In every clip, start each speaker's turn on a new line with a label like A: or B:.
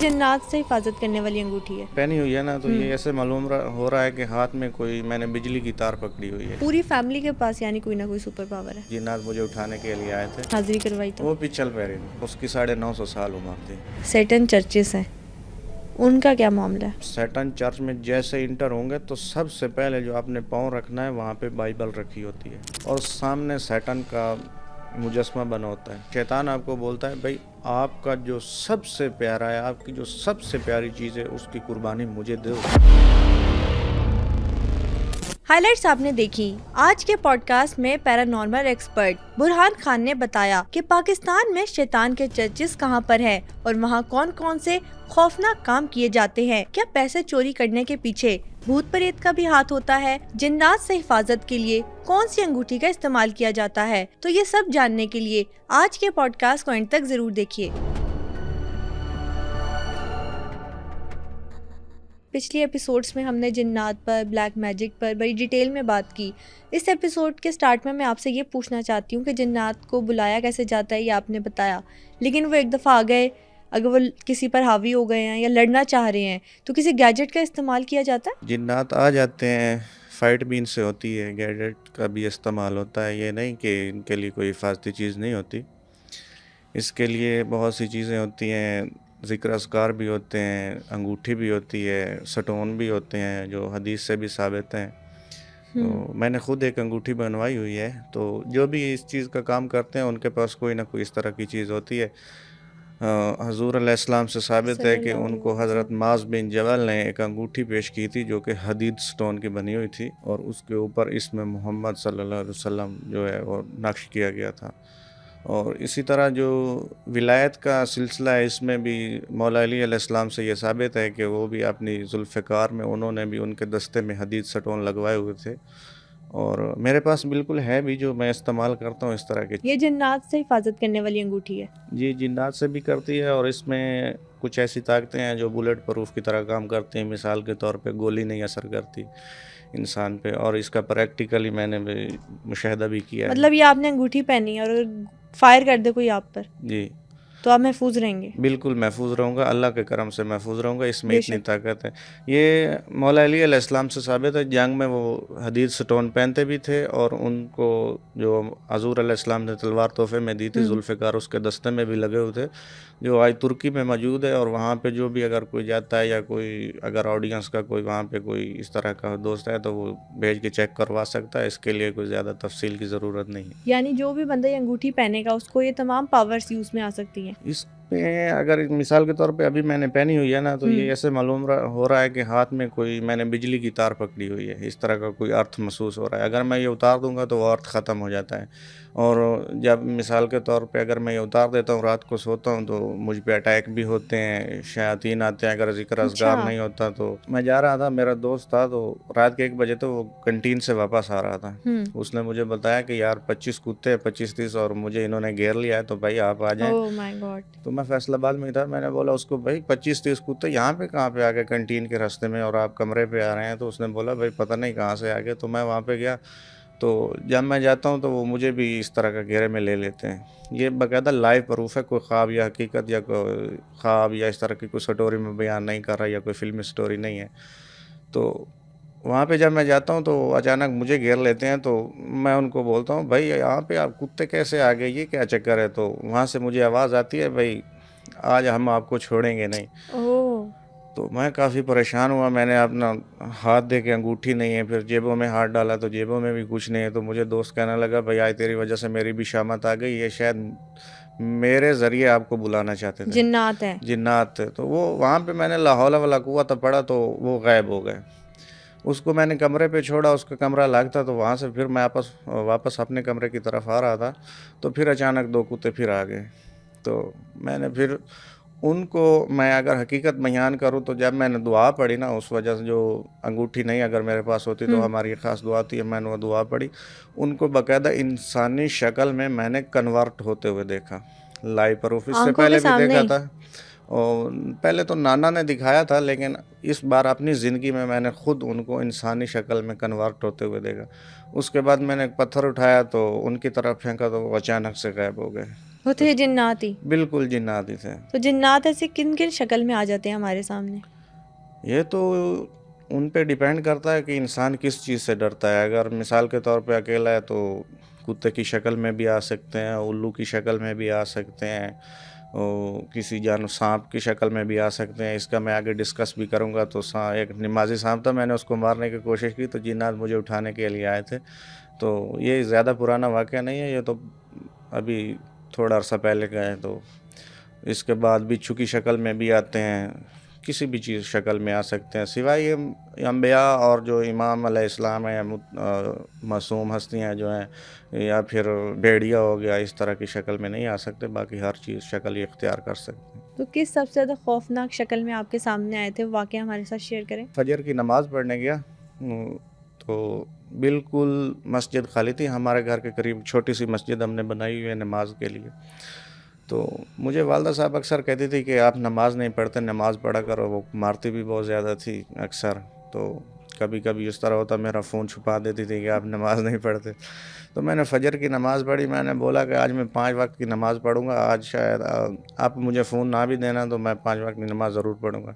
A: جنات سے حفاظت کرنے والی انگوٹھی ہے.
B: پہنی ہوئی ہے نا تو یہ ایسے معلوم ہو رہا ہے کہ ہاتھ میں کوئی میں نے بجلی کی تار پکڑی ہوئی ہے.
A: پوری فیملی کے پاس یعنی کوئی نہ کوئی سپر پاور ہے.
B: جنات مجھے اٹھانے کے لیے آئے تھے,
A: حاضری کروائی تو
B: وہ بھی چل پہ رہی, اس کی 950 سال عمر تھی.
A: سیٹن چرچز ہیں, ان کا کیا معاملہ ہے؟
B: سیٹن چرچ میں جیسے انٹر ہوں گے تو سب سے پہلے جو آپ نے پاؤں رکھنا ہے وہاں پہ بائبل رکھی ہوتی ہے اور سامنے سیٹن کا مجسمہ بنا ہوتا ہے. شیطان آپ کو بولتا ہے بھائی آپ کا جو سب سے پیارا ہے, آپ کی جو سب سے پیاری چیز ہے, اس کی قربانی مجھے دو.
A: ہائی لائٹس آپ نے دیکھی. آج کے پوڈ کاسٹ میں پیرانارمل ایکسپرٹ برہان خان نے بتایا کہ پاکستان میں شیطان کے چرچز کہاں پر ہے اور وہاں کون کون سے خوفناک کام کیے جاتے ہیں. کیا پیسے چوری کرنے کے پیچھے بھوت پریت کا بھی ہاتھ ہوتا ہے؟ جنات سے حفاظت کے لیے کون سی انگوٹھی کا استعمال کیا جاتا ہے؟ تو یہ سب جاننے کے لیے آج کے پوڈ کاسٹ کو اینڈ تک ضرور دیکھیے. پچھلی ایپیسوڈز میں ہم نے جنات پر, بلیک میجک پر بڑی ڈیٹیل میں بات کی. اس ایپیسوڈ کے سٹارٹ میں آپ سے یہ پوچھنا چاہتی ہوں کہ جنات کو بلایا کیسے جاتا ہے, یہ آپ نے بتایا, لیکن وہ ایک دفعہ آ گئے, اگر وہ کسی پر حاوی ہو گئے ہیں یا لڑنا چاہ رہے ہیں تو کسی گیجٹ کا استعمال کیا جاتا ہے؟
B: جنات آ جاتے ہیں, فائٹ بھی ان سے ہوتی ہے, گیجٹ کا بھی استعمال ہوتا ہے. یہ نہیں کہ ان کے لیے کوئی حفاظتی چیز نہیں ہوتی, اس کے لیے بہت سی چیزیں ہوتی ہیں. ذکر اذکار بھی ہوتے ہیں, انگوٹھی بھی ہوتی ہے, سٹون بھی ہوتے ہیں جو حدیث سے بھی ثابت ہیں. تو میں نے خود ایک انگوٹھی بنوائی ہوئی ہے. تو جو بھی اس چیز کا کام کرتے ہیں ان کے پاس کوئی نہ کوئی اس طرح کی چیز ہوتی ہے. حضور علیہ السلام سے ثابت ہے کہ ان کو حضرت معاذ بن جبل نے ایک انگوٹھی پیش کی تھی جو کہ حدید سٹون کی بنی ہوئی تھی اور اس کے اوپر اسم محمد صلی اللہ علیہ وسلم جو ہے وہ نقش کیا گیا تھا. اور اسی طرح جو ولایت کا سلسلہ ہے اس میں بھی مولا علی علیہ السلام سے یہ ثابت ہے کہ وہ بھی اپنی ذوالفقار میں انہوں نے بھی ان کے دستے میں حدید سٹون لگوائے ہوئے تھے, اور میرے پاس بالکل ہے بھی جو میں استعمال کرتا ہوں اس طرح کے.
A: یہ جنات سے حفاظت کرنے والی انگوٹھی ہے.
B: جی, جنات سے بھی کرتی ہے اور اس میں کچھ ایسی طاقتیں ہیں جو بلیٹ پروف کی طرح کام کرتی ہیں. مثال کے طور پہ گولی نہیں اثر کرتی انسان پہ, اور اس کا پریکٹیکلی میں نے بھی مشاہدہ بھی کیا ہے.
A: مطلب یہ آپ نے انگوٹھی پہنی ہے اور اگر فائر کر دے کوئی آپ پر
B: جی
A: تو آپ محفوظ رہیں گے؟
B: بالکل محفوظ رہوں گا, اللہ کے کرم سے محفوظ رہوں گا. اس میں اتنی طاقت ہے. یہ مولا علی علیہ السلام سے ثابت ہے, جنگ میں وہ حدید سٹون پہنتے بھی تھے اور ان کو جو حضور علیہ السلام نے تلوار تحفے میں دی تھی ذوالفقار اس کے دستے میں بھی لگے ہوئے تھے, جو آج ترکی میں موجود ہے. اور وہاں پہ جو بھی اگر کوئی جاتا ہے یا کوئی اگر آڈینس کا کوئی وہاں پہ کوئی اس طرح کا دوست ہے تو وہ بھیج کے چیک کروا سکتا ہے. اس کے لیے کوئی زیادہ تفصیل کی ضرورت نہیں ہے.
A: یعنی جو بھی بندہ یہ انگوٹھی پہنے گا اس کو یہ تمام پاورز یوز میں آ سکتی ہیں.
B: اس میں اگر مثال کے طور پہ ابھی میں نے پہنی ہوئی ہے نا تو یہ ایسے معلوم ہو رہا ہے کہ ہاتھ میں کوئی میں نے بجلی کی تار پکڑی ہوئی ہے, اس طرح کا کوئی ارتھ محسوس ہو رہا ہے. اگر میں یہ اتار دوں گا تو وہ ارتھ ختم ہو جاتا ہے. اور جب مثال کے طور پہ اگر میں یہ اتار دیتا ہوں رات کو سوتا ہوں تو مجھ پہ اٹیک بھی ہوتے ہیں, شیاطین آتے ہیں. اگر ذکر اذکار نہیں ہوتا تو میں جا رہا تھا, میرا دوست تھا, تو رات کے 1 بجے تو وہ کنٹین سے واپس آ رہا تھا. اس نے مجھے بتایا کہ یار 25 کتے 25-30 اور مجھے انہوں نے گھیر لیا ہے تو بھائی آپ آ جائیں. تو میں فیصل آباد میں تھا, میں نے بولا اس کو بھائی 25-30 کتے یہاں پہ کہاں پہ آ گئے کنٹین کے راستے میں اور آپ کمرے پہ آ رہے ہیں؟ تو اس نے بولا بھائی پتہ نہیں کہاں سے آ گئے. تو میں وہاں پہ گیا, تو جب میں جاتا ہوں تو وہ مجھے بھی اس طرح کا گھیرے میں لے لیتے ہیں. یہ باقاعدہ لائیو پروف ہے, کوئی خواب یا حقیقت یا کوئی خواب یا اس طرح کی کوئی سٹوری میں بیان نہیں کر رہا یا کوئی فلمی سٹوری نہیں ہے. تو وہاں پہ جب میں جاتا ہوں تو اچانک مجھے گھیر لیتے ہیں. تو میں ان کو بولتا ہوں بھائی یہاں پہ آپ کتے کیسے آ گئے, یہ کیا چکر ہے؟ تو وہاں سے مجھے آواز آتی ہے بھائی آج ہم آپ کو چھوڑیں گے نہیں. تو میں کافی پریشان ہوا, میں نے اپنا ہاتھ دے کے انگوٹھی نہیں ہے, پھر جیبوں میں ہاتھ ڈالا تو جیبوں میں بھی کچھ نہیں ہے. تو مجھے دوست کہنے لگا بھائی آج تیری وجہ سے میری بھی شامت آ گئی, یہ شاید میرے ذریعے آپ کو بلانا چاہتے تھے, جنات تھے. تو وہ وہاں پہ میں نے لا حول ولا قوت پڑھا تو وہ غائب ہو گئے. اس کو میں نے کمرے پہ چھوڑا, اس کا کمرہ لاک تھا. تو وہاں سے پھر میں واپس اپنے کمرے کی طرف آ رہا تھا تو پھر اچانک 2 کتے پھر آ گئے. تو میں نے پھر ان کو میں اگر حقیقت بیان کروں تو جب میں نے دعا پڑھی نا, اس وجہ سے جو انگوٹھی نہیں اگر میرے پاس ہوتی تو ہماری خاص دعا تھی, میں نے وہ دعا پڑھی, ان کو باقاعدہ انسانی شکل میں نے کنورٹ ہوتے ہوئے دیکھا, لائیو پروف. اس سے پہلے بھی دیکھا تھا اور پہلے تو نانا نے دکھایا تھا، لیکن اس بار اپنی زندگی میں نے خود ان کو انسانی شکل میں کنورٹ ہوتے ہوئے دیکھا. اس کے بعد میں نے ایک پتھر اٹھایا تو ان کی طرف پھینکا تو وہ اچانک سے غائب ہو گئے.
A: وہ تھے جنات ہی؟
B: بالکل جنات ہی تھے.
A: تو جنات ایسے کن کن شکل میں آ جاتے ہیں ہمارے سامنے؟
B: یہ تو ان پہ ڈیپینڈ کرتا ہے کہ انسان کس چیز سے ڈرتا ہے. اگر مثال کے طور پہ اکیلا ہے تو کتے کی شکل میں بھی آ سکتے ہیں، الو کی شکل میں بھی آ سکتے ہیں، کسی سانپ کی شکل میں بھی آ سکتے ہیں. اس کا میں آگے ڈسکس بھی کروں گا. تو ایک نمازی سانپ تھا، میں نے اس کو مارنے کی کوشش کی تو جنات مجھے اٹھانے کے لیے آئے تھے. تو یہ زیادہ پرانا واقعہ نہیں ہے، یہ تو ابھی تھوڑا عرصہ پہلے کا ہے. تو اس کے بعد بچھو کی شکل میں بھی آتے ہیں، کسی بھی چیز شکل میں آ سکتے ہیں، سوائے یہ انبیاء اور جو امام علیہ السلام ہیں، معصوم ہستیاں جو ہیں، یا پھر بھیڑیا ہو گیا، اس طرح کی شکل میں نہیں آ سکتے. باقی ہر چیز شکل یہ اختیار کر سکتے ہیں.
A: تو کس سب سے زیادہ خوفناک شکل میں آپ کے سامنے آئے تھے؟ واقعہ ہمارے ساتھ شیئر کریں.
B: فجر کی نماز پڑھنے گیا تو بالکل مسجد خالی تھی. ہمارے گھر کے قریب چھوٹی سی مسجد ہم نے بنائی ہوئی ہے نماز کے لیے. تو مجھے والدہ صاحب اکثر کہتی تھی کہ آپ نماز نہیں پڑھتے، نماز پڑھا کرو. وہ مارتی بھی بہت زیادہ تھی اکثر. تو کبھی کبھی اس طرح ہوتا میرا فون چھپا دیتی تھی کہ آپ نماز نہیں پڑھتے. تو میں نے فجر کی نماز پڑھی. میں نے بولا کہ آج میں 5 وقت کی نماز پڑھوں گا. آج شاید آپ مجھے فون نہ بھی دینا تو میں 5 وقت کی نماز ضرور پڑھوں گا.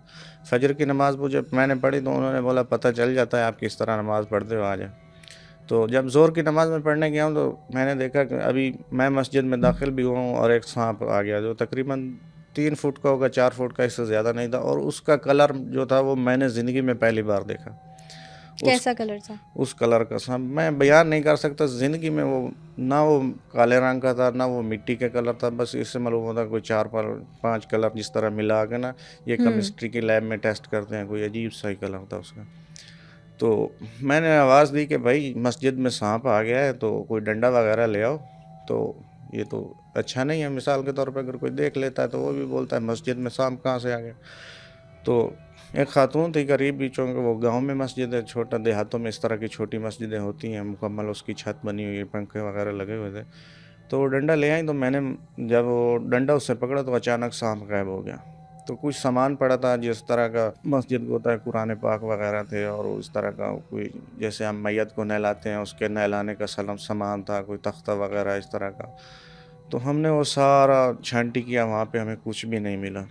B: فجر کی نماز میں نے پڑھی تو انہوں نے بولا پتہ چل جاتا ہے آپ کس طرح نماز پڑھتے ہو آج. تو جب زور کی نماز میں پڑھنے گیا ہوں تو میں نے دیکھا کہ ابھی میں مسجد میں داخل بھی ہوا ہوں اور ایک سانپ آ گیا جو تقریباً 3 فٹ کا ہوگا، 4 فٹ کا، اس سے زیادہ نہیں تھا. اور اس کا کلر جو تھا وہ میں نے زندگی میں پہلی بار دیکھا.
A: کیسا کلر تھا؟ اس
B: کلر کا سانپ میں بیان نہیں کر سکتا. زندگی میں وہ نہ وہ کالے رنگ کا تھا، نہ وہ مٹی کا کلر تھا. بس اس سے معلوم ہوتا کوئی 4-5 کلر جس طرح ملا کے نا یہ کیمسٹری کی لیب میں ٹیسٹ کرتے ہیں، کوئی عجیب سا ہی کلر تھا اس کا. تو میں نے آواز دی کہ بھائی مسجد میں سانپ آ گیا ہے تو کوئی ڈنڈا وغیرہ لے آؤ. تو یہ تو اچھا نہیں ہے. مثال کے طور پہ اگر کوئی دیکھ لیتا ہے تو وہ بھی بولتا ہے مسجد میں سانپ کہاں سے آ گیا. تو ایک خاتون تھی قریب بھی، چونکہ وہ گاؤں میں مسجد ہے، چھوٹا دیہاتوں میں اس طرح کی چھوٹی مسجدیں ہوتی ہیں، مکمل اس کی چھت بنی ہوئی ہے، پنکھے وغیرہ لگے ہوئے تھے. تو وہ ڈنڈا لے آئیں تو میں نے جب وہ ڈنڈا اس سے پکڑا تو اچانک سانپ غائب ہو گیا. تو کچھ سامان پڑا تھا جس طرح کا مسجد کو ہوتا ہے، قرآن پاک وغیرہ تھے، اور اس طرح کا کوئی جیسے ہم میت کو نہلاتے ہیں اس کے نہلانے کا سامان تھا، کوئی تختہ وغیرہ اس طرح کا. تو ہم نے وہ سارا چھانٹی کیا، وہاں پہ ہمیں کچھ بھی نہیں ملا.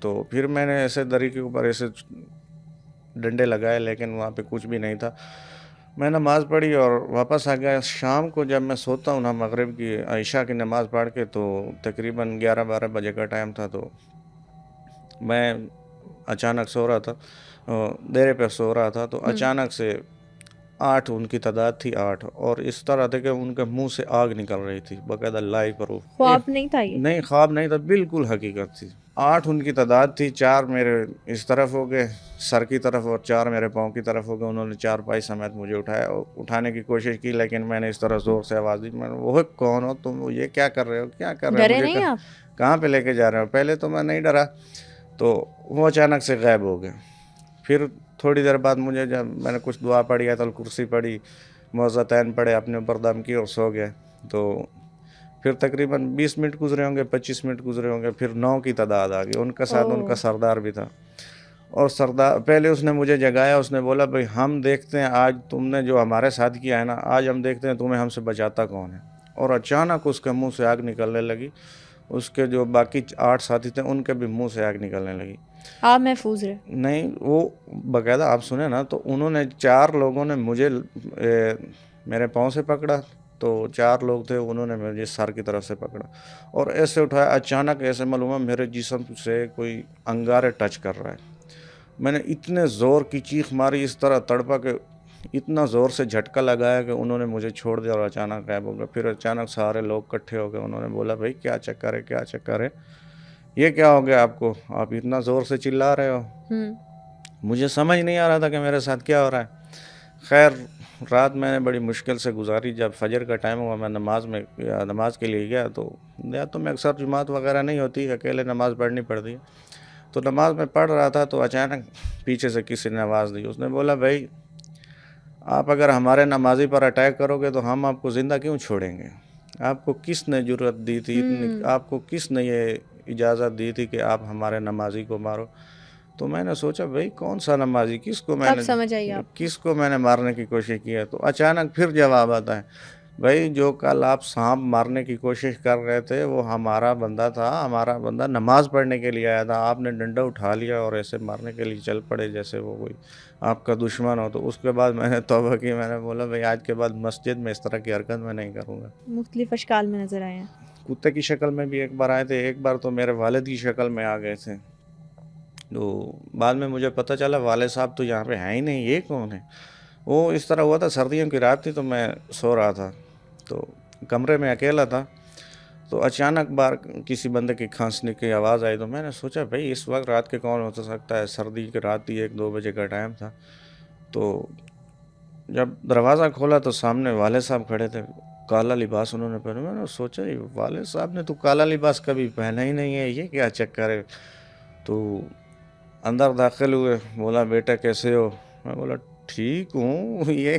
B: تو پھر میں نے ایسے دری کے اوپر ایسے ڈنڈے لگائے لیکن وہاں پہ کچھ بھی نہیں تھا. میں نماز پڑھی اور واپس آ گیا. شام کو جب میں سوتا ہوں نا، مغرب کی عشاء کی نماز پڑھ کے، تو تقریباً 11-12 بجے کا ٹائم تھا. تو میں اچانک سو رہا تھا، دیرے پہ سو رہا تھا. تو اچانک سے 8 ان کی تعداد تھی، 8. اور اس طرح تھے کہ ان کے منہ سے آگ نکل رہی تھی، باقاعدہ لائیو پروف.
A: خواب نہیں تھا یہ؟ نہیں،
B: خواب نہیں تھا، بالکل حقیقت تھی. 8 ان کی تعداد تھی. 4 میرے اس طرف ہو گئے سر کی طرف اور 4 میرے پاؤں کی طرف ہو گئے. انہوں نے 4 پائی سمیت مجھے اٹھانے کی کوشش کی، لیکن میں نے اس طرح زور سے آواز دی، میں نے وہ کون ہو تم، یہ کیا کر رہے ہو، کیا کر رہے ہو،
A: ڈرے نہیں آپ؟
B: کہاں پہ لے کے جا رہے ہو؟ پہلے تو میں نہیں ڈرا. تو وہ اچانک سے غائب ہو گئے. پھر تھوڑی دیر بعد مجھے جب میں نے کچھ دعا پڑھی، آیت الکرسی پڑھی، معوذتین پڑھے، اپنے اوپر دم کی اور سو گئے. تو پھر تقریباً 20 منٹ گزرے ہوں گے، 25 منٹ گزرے ہوں گے. پھر 9 کی تعداد آ گئی. ان کا ساتھ ان کا سردار بھی تھا. اور سردار پہلے اس نے مجھے جگایا. اس نے بولا بھائی ہم دیکھتے ہیں آج تم نے جو ہمارے ساتھ کیا ہے نا، آج ہم دیکھتے ہیں تمہیں ہم سے بچاتا کون ہے. اور اچانک اس کے منہ سے آگ نکلنے لگی. اس کے جو باقی 8 ساتھی تھے ان کے بھی منہ سے آگ نکلنے لگی.
A: آپ محفوظ رہے؟ نہیں،
B: وہ باقاعدہ آپ سنیں نا، تو انہوں نے 4 لوگوں نے مجھے میرے پاؤں سے پکڑا. تو 4 لوگ تھے، انہوں نے مجھے سر کی طرف سے پکڑا اور ایسے اٹھایا. اچانک ایسے معلوم ہے میرے جسم سے کوئی انگارے ٹچ کر رہا ہے. میں نے اتنے زور کی چیخ ماری، اس طرح تڑپا کہ اتنا زور سے جھٹکا لگایا کہ انہوں نے مجھے چھوڑ دیا اور اچانک غائب ہو گیا. پھر اچانک سارے لوگ اکٹھے ہو گئے. انہوں نے بولا بھائی کیا چکر ہے، کیا چکر ہے، یہ کیا ہو گیا آپ کو، آپ اتنا زور سے چلا رہے ہو. مجھے سمجھ نہیں آ رہا تھا کہ میرے ساتھ کیا ہو رہا ہے. خیر رات میں نے بڑی مشکل سے گزاری. جب فجر کا ٹائم ہوا میں نماز کے لیے گیا، تو دیہاتوں میں اکثر جماعت وغیرہ نہیں ہوتی، اکیلے نماز پڑھنی پڑتی ہے. تو نماز میں پڑھ رہا تھا تو اچانک پیچھے سے کسی نے آواز دی. اس نے بولا بھائی آپ اگر ہمارے نمازی پر اٹیک کرو گے تو ہم آپ کو زندہ کیوں چھوڑیں گے، آپ کو کس نے جرأت دی تھی، آپ کو کس نے یہ اجازت دی تھی کہ آپ ہمارے نمازی کو مارو. تو میں نے سوچا بھائی کون سا نمازی,
A: کب سمجھ آئی آپ؟
B: کس کو میں نے مارنے کی کوشش کی ہے. تو اچانک پھر جواب آتا ہے, بھائی جو کل آپ سانپ مارنے کی کوشش کر رہے تھے وہ ہمارا بندہ تھا, ہمارا بندہ نماز پڑھنے کے لیے آیا تھا, آپ نے ڈنڈا اٹھا لیا اور ایسے مارنے کے لیے چل پڑے جیسے وہ کوئی آپ کا دشمن ہو. تو اس کے بعد میں نے توبہ کی, میں نے بولا بھائی آج کے بعد مسجد میں اس طرح کی حرکت میں نہیں کروں گا.
A: مختلف اشکال میں نظر آئے ہیں.
B: کتے کی شکل میں بھی ایک بار آئے تھے, ایک بار تو میرے والد کی شکل میں آ گئے تھے. تو بعد میں مجھے پتہ چلا والد صاحب تو یہاں پہ ہیں ہی نہیں, یہ کون ہے. وہ اس طرح ہوا تھا, سردیوں کی رات تھی تو میں سو رہا تھا, تو کمرے میں اکیلا تھا. تو اچانک بار کسی بندے کی کھانسنے کی آواز آئی. تو میں نے سوچا بھائی اس وقت رات کے کون ہو سکتا ہے, سردی کی رات تھی, 1-2 بجے کا ٹائم تھا. تو جب دروازہ کھولا تو سامنے والد صاحب کھڑے تھے, کالا لباس انہوں نے پہنا. میں نے سوچا یہ والد صاحب نے تو کالا لباس کبھی پہنا ہی نہیں ہے, یہ کیا چکر ہے. تو اندر داخل ہوئے, بولا بیٹا کیسے ہو. میں بولا ٹھیک ہوں. یہ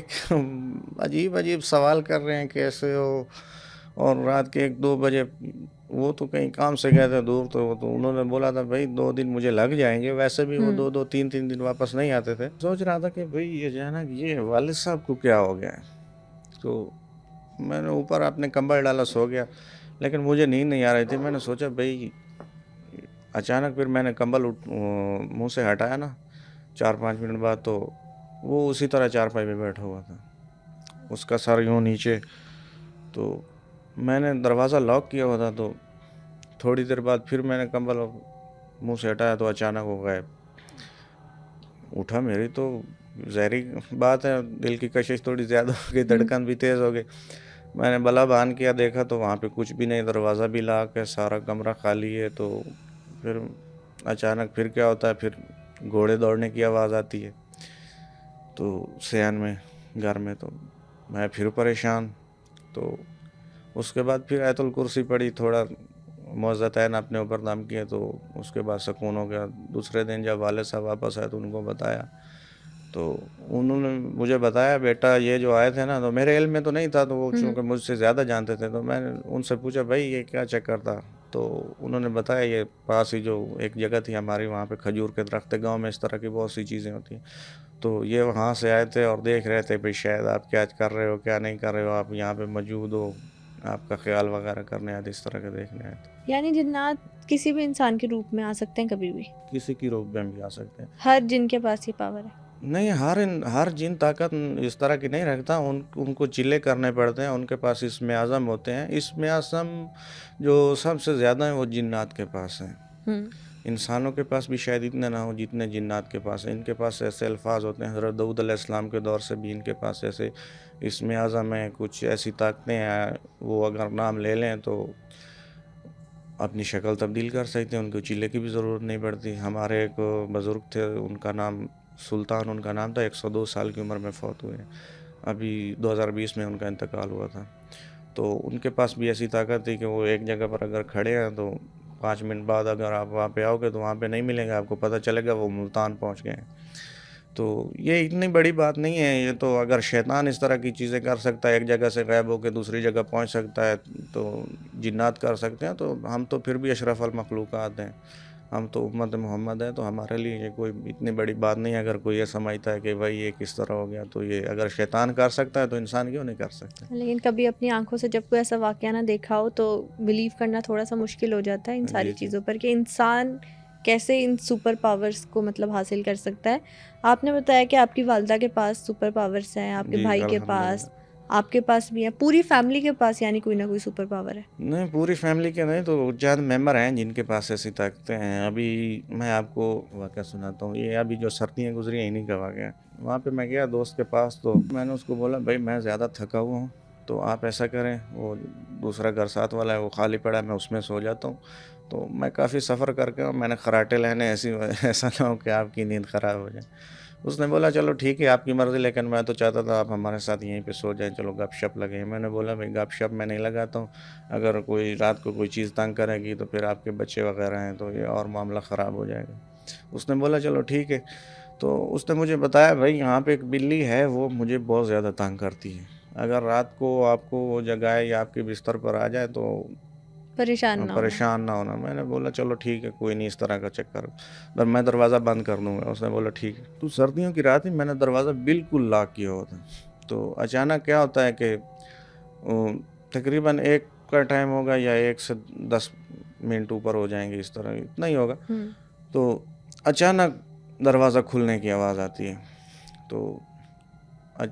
B: عجیب عجیب سوال کر رہے ہیں کیسے ہو, اور رات کے 1-2 بجے. وہ تو کہیں کام سے گئے تھے دور, تو انہوں نے بولا تھا بھائی 2 دن مجھے لگ جائیں گے. ویسے بھی وہ 2-2 3-3 دن واپس نہیں آتے تھے. سوچ رہا تھا کہ بھئی یہ جو ہے نا یہ والد صاحب کو کیا ہو گیا ہے. تو میں نے اوپر اپنے کمبل ڈالا, سو گیا, لیکن مجھے نیند نہیں آ رہی تھی. میں نے سوچا بھئی اچانک پھر میں نے کمبل منہ سے ہٹایا نا 4-5 منٹ بعد, تو وہ اسی طرح چارپائی پہ بیٹھا ہوا تھا, اس کا سر یوں نیچے. تو میں نے دروازہ لاک کیا ہوا تھا. تو تھوڑی دیر بعد پھر میں نے کمبل منہ سے ہٹایا تو اچانک وہ غائب. اٹھا, میری تو ظاہری بات ہے دل کی کشش تھوڑی زیادہ ہو گئی, دھڑکن بھی تیز ہو گئی. میں نے بلب آن کیا, دیکھا تو وہاں پہ کچھ بھی نہیں, دروازہ بھی لاک ہے, سارا کمرہ خالی ہے. تو پھر اچانک پھر کیا ہوتا ہے, پھر گھوڑے دوڑنے کی آواز آتی ہے تو صحن میں گھر میں. تو میں پھر پریشان. تو اس کے بعد پھر آیت الکرسی پڑھی, تھوڑا معوذتین اپنے اوپر دم کیے, تو اس کے بعد سکون ہو گیا. دوسرے دن جب والد صاحب واپس آئے تو ان کو بتایا, تو انہوں نے مجھے بتایا بیٹا یہ جو آئے تھے نا, تو میرے علم میں تو نہیں تھا, تو وہ چونکہ مجھ سے زیادہ جانتے تھے. تو میں نے ان سے پوچھا بھائی یہ کیا چکر تھا. تو انہوں نے بتایا یہ پاس ہی جو ایک جگہ تھی ہماری, وہاں پہ کھجور کے درخت, گاؤں میں اس طرح کی بہت سی چیزیں ہوتی ہیں. تو یہ وہاں سے آئے تھے اور دیکھ رہے تھے بھئی شاید آپ کیا کر رہے ہو کیا نہیں کر رہے ہو, آپ یہاں پہ موجود ہو, آپ کا خیال وغیرہ کرنے آئے تھے, اس طرح کے دیکھنے آئے تھے.
A: یعنی جنات کسی بھی انسان کے روپ میں آ سکتے ہیں, کبھی بھی
B: کسی کی روپ میں بھی آ سکتے ہیں.
A: ہر جن کے پاس یہ پاور ہے
B: نہیں, ہر جن طاقت اس طرح کی نہیں رکھتا. ان کو چلے کرنے پڑتے ہیں, ان کے پاس اسم اعظم ہوتے ہیں. اسم اعظم جو سب سے زیادہ ہیں وہ جنات کے پاس ہیں. انسانوں کے پاس بھی شاید اتنے نہ ہوں جتنے جنات کے پاس ہیں. ان کے پاس ایسے الفاظ ہوتے ہیں, حضرت داؤد علیہ السلام کے دور سے بھی ان کے پاس ایسے اسم اعظم ہیں, کچھ ایسی طاقتیں ہیں, وہ اگر نام لے لیں تو اپنی شکل تبدیل کر سکتے ہیں, ان کو چلے کی بھی ضرورت نہیں پڑتی. ہمارے ایک بزرگ تھے, ان کا نام سلطان ان کا نام تھا, 102 سال کی عمر میں فوت ہوئے ہیں, ابھی 2020 میں ان کا انتقال ہوا تھا. تو ان کے پاس بھی ایسی طاقت تھی کہ وہ ایک جگہ پر اگر کھڑے ہیں تو 5 منٹ بعد اگر آپ وہاں پہ آؤ گے تو وہاں پہ نہیں ملیں گے, آپ کو پتہ چلے گا وہ ملتان پہنچ گئے ہیں. تو یہ اتنی بڑی بات نہیں ہے. یہ تو اگر شیطان اس طرح کی چیزیں کر سکتا ہے, ایک جگہ سے غائب ہو کے دوسری جگہ پہنچ سکتا ہے, تو جنات کر سکتے ہیں. تو ہم تو پھر بھی اشرف المخلوقات ہیں, ہم تو امت محمد ہیں, تو ہمارے لیے یہ کوئی اتنی بڑی بات نہیں ہے. اگر کوئی یہ سمجھتا ہے کہ بھائی یہ کس طرح ہو گیا, تو یہ اگر شیطان کر سکتا ہے تو انسان کیوں نہیں کر سکتا.
A: لیکن کبھی اپنی آنکھوں سے جب کوئی ایسا واقعہ نہ دیکھا ہو تو بلیو کرنا تھوڑا سا مشکل ہو جاتا ہے ان ساری چیزوں پر, کہ انسان کیسے ان سپر پاورز کو مطلب حاصل کر سکتا ہے. آپ نے بتایا کہ آپ کی والدہ کے پاس سپر پاورز ہیں, آپ کے بھائی کے پاس, آپ کے پاس بھی ہیں, پوری فیملی کے پاس یعنی کوئی نہ کوئی سپر پاور ہے. نہیں,
B: پوری فیملی کے نہیں, تو چند ممبر ہیں جن کے پاس ایسی طاقتیں ہیں. ابھی میں آپ کو واقعہ سناتا ہوں. یہ ابھی جو سردیاں گزری ہیں انہیں کا واقعہ. وہاں پہ میں گیا دوست کے پاس, تو میں نے اس کو بولا بھائی میں زیادہ تھکا ہوا ہوں, تو آپ ایسا کریں, وہ دوسرا گھر ساتھ والا ہے وہ خالی پڑا ہے, میں اس میں سو جاتا ہوں. تو میں کافی سفر کر کے میں نے خراٹے لینے, ایسا نہ ہو کہ آپ کی نیند خراب ہو جائے. اس نے بولا چلو ٹھیک ہے آپ کی مرضی, لیکن میں تو چاہتا تھا آپ ہمارے ساتھ یہیں پہ سو جائیں, چلو گپ شپ لگیں. میں نے بولا بھائی گپ شپ میں نہیں لگاتا ہوں, اگر کوئی رات کو کوئی چیز تنگ کرے گی تو پھر آپ کے بچے وغیرہ ہیں تو یہ اور معاملہ خراب ہو جائے گا. اس نے بولا چلو ٹھیک ہے. تو اس نے مجھے بتایا بھائی یہاں پہ ایک بلی ہے, وہ مجھے بہت زیادہ تنگ کرتی ہے. اگر رات کو آپ کو وہ جگائے یا آپ کے بستر پر آ جائے تو پریشان نہ ہونا. میں نے بولا چلو ٹھیک ہے, کوئی نہیں, اس طرح کا چکر, میں دروازہ بند کر دوں گا. اس نے بولا ٹھیک ہے. تو سردیوں کی رات میں نے دروازہ بالکل لاک کیا ہوتا. تو اچانک کیا ہوتا ہے کہ تقریباً 1 کا ٹائم ہوگا یا 1 سے 10 منٹ اوپر ہو جائیں گے, اس طرح اتنا ہی ہوگا. تو اچانک دروازہ کھلنے کی آواز آتی ہے. تو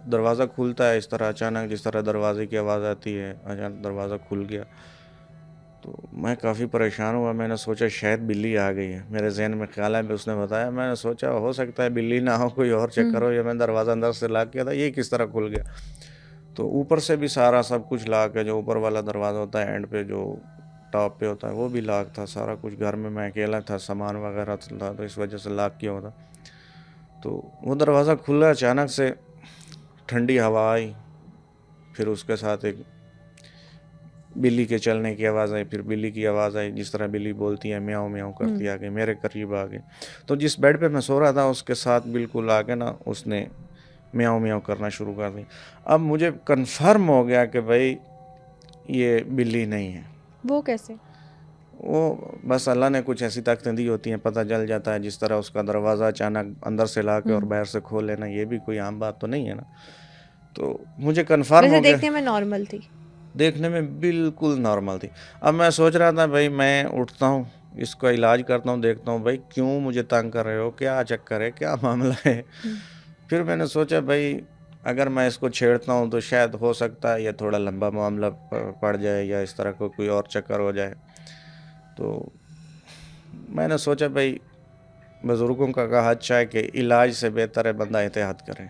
B: دروازہ کھلتا ہے اس طرح اچانک, جس طرح دروازے کی آواز آتی ہے. اچانک دروازہ کھل گیا. تو میں کافی پریشان ہوا. میں نے سوچا شاید بلی آ گئی ہے. میرے ذہن میں خیال ہے, اس نے بتایا. میں نے سوچا ہو سکتا ہے بلی نہ ہو, کوئی اور چکر ہو, یا میں دروازہ اندر سے لاک کیا تھا, یہ کس طرح کھل گیا. تو اوپر سے بھی سارا سب کچھ لاک ہے. جو اوپر والا دروازہ ہوتا ہے اینڈ پہ, جو ٹاپ پہ ہوتا ہے, وہ بھی لاک تھا. سارا کچھ گھر میں اکیلا تھا, سامان وغیرہ تھا, تو اس وجہ سے لاک کیا ہوتا. تو وہ دروازہ کھلا, اچانک سے ٹھنڈی ہوا آئی, پھر اس کے ساتھ ایک بلی کے چلنے کی آواز آئی. پھر بلی کی آواز آئی, جس طرح بلی بولتی ہے, میاؤں میاؤں کرتی آ گئی, میرے قریب آ گئی. تو جس بیڈ پہ میں سو رہا تھا اس کے ساتھ بالکل آ کے نا, اس نے میاؤں میاؤں کرنا شروع کر دی. اب مجھے کنفرم ہو گیا کہ بھائی یہ بلی نہیں ہے.
A: وہ کیسے؟
B: وہ بس اللہ نے کچھ ایسی طاقتیں دی ہوتی ہیں, پتہ چل جاتا ہے. جس طرح اس کا دروازہ اچانک اندر سے لا کے اور باہر سے کھول لینا, یہ بھی کوئی عام بات تو نہیں ہے نا. تو مجھے کنفرم ہو گیا.
A: دیکھنے میں نارمل تھی,
B: دیکھنے میں بالکل نارمل تھی. اب میں سوچ رہا تھا بھائی میں اٹھتا ہوں, اس کا علاج کرتا ہوں, دیکھتا ہوں بھائی کیوں مجھے تنگ کر رہے ہو, کیا چکر ہے, کیا معاملہ ہے. پھر میں نے سوچا بھائی اگر میں اس کو چھیڑتا ہوں تو شاید ہو سکتا ہے یہ تھوڑا لمبا معاملہ پڑ جائے, یا اس طرح کوئی اور چکر ہو جائے. تو میں نے سوچا بھائی بزرگوں کا کہا ہے کہ علاج سے بہتر ہے بندہ احتیاط کرے.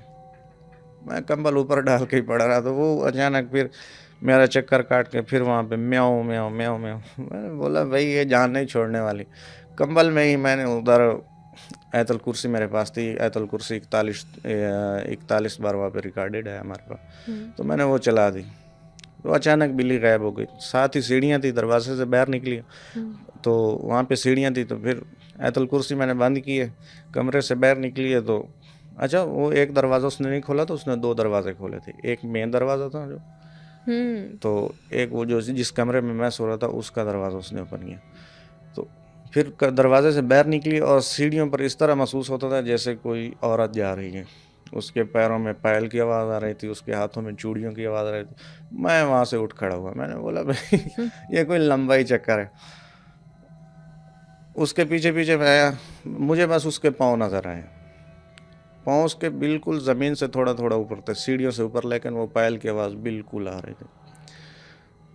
B: میں کمبل اوپر ڈال کے ہی پڑا رہا. تو وہ اچانک پھر میرا چکر کاٹ کے پھر وہاں پہ میاؤں میاؤں میاؤں میاؤں. میں نے بولا بھائی یہ جان نہیں چھوڑنے والی. کمبل میں ہی میں نے ادھر آیت الکرسی میرے پاس تھی. آیت الکرسی 41 بار وہاں پہ ریکارڈڈ ہے ہمارے پاس. تو میں نے وہ چلا دی. تو اچانک بلی غائب ہو گئی. ساتھ ہی سیڑھیاں تھی, دروازے سے باہر نکلی تو وہاں پہ سیڑھیاں تھی. تو پھر آیت الکرسی میں نے بند کی ہے, کمرے سے باہر نکلی ہے. تو اچھا وہ ایک دروازہ اس نے نہیں کھولا, تو اس نے 2 دروازے کھولے تھے. ایک مین دروازہ تھا جو, تو ایک وہ جو جس کمرے میں سو رہا تھا اس کا دروازہ اس نے اوپن کیا. تو پھر دروازے سے باہر نکلی اور سیڑھیوں پر اس طرح محسوس ہوتا تھا جیسے کوئی عورت جا رہی ہے. اس کے پیروں میں پائل کی آواز آ رہی تھی, اس کے ہاتھوں میں چوڑیوں کی آواز آ رہی تھی. میں وہاں سے اٹھ کھڑا ہوا. میں نے بولا بھائی یہ کوئی لمبا ہی چکر ہے. اس کے پیچھے پیچھے میں آیا, مجھے بس اس کے پاؤں نظر آئے. پاؤں اس کے بالکل زمین سے تھوڑا تھوڑا اوپر تھے, سیڑھیوں سے اوپر, لیکن وہ پائل کی آواز بالکل آ رہی تھی.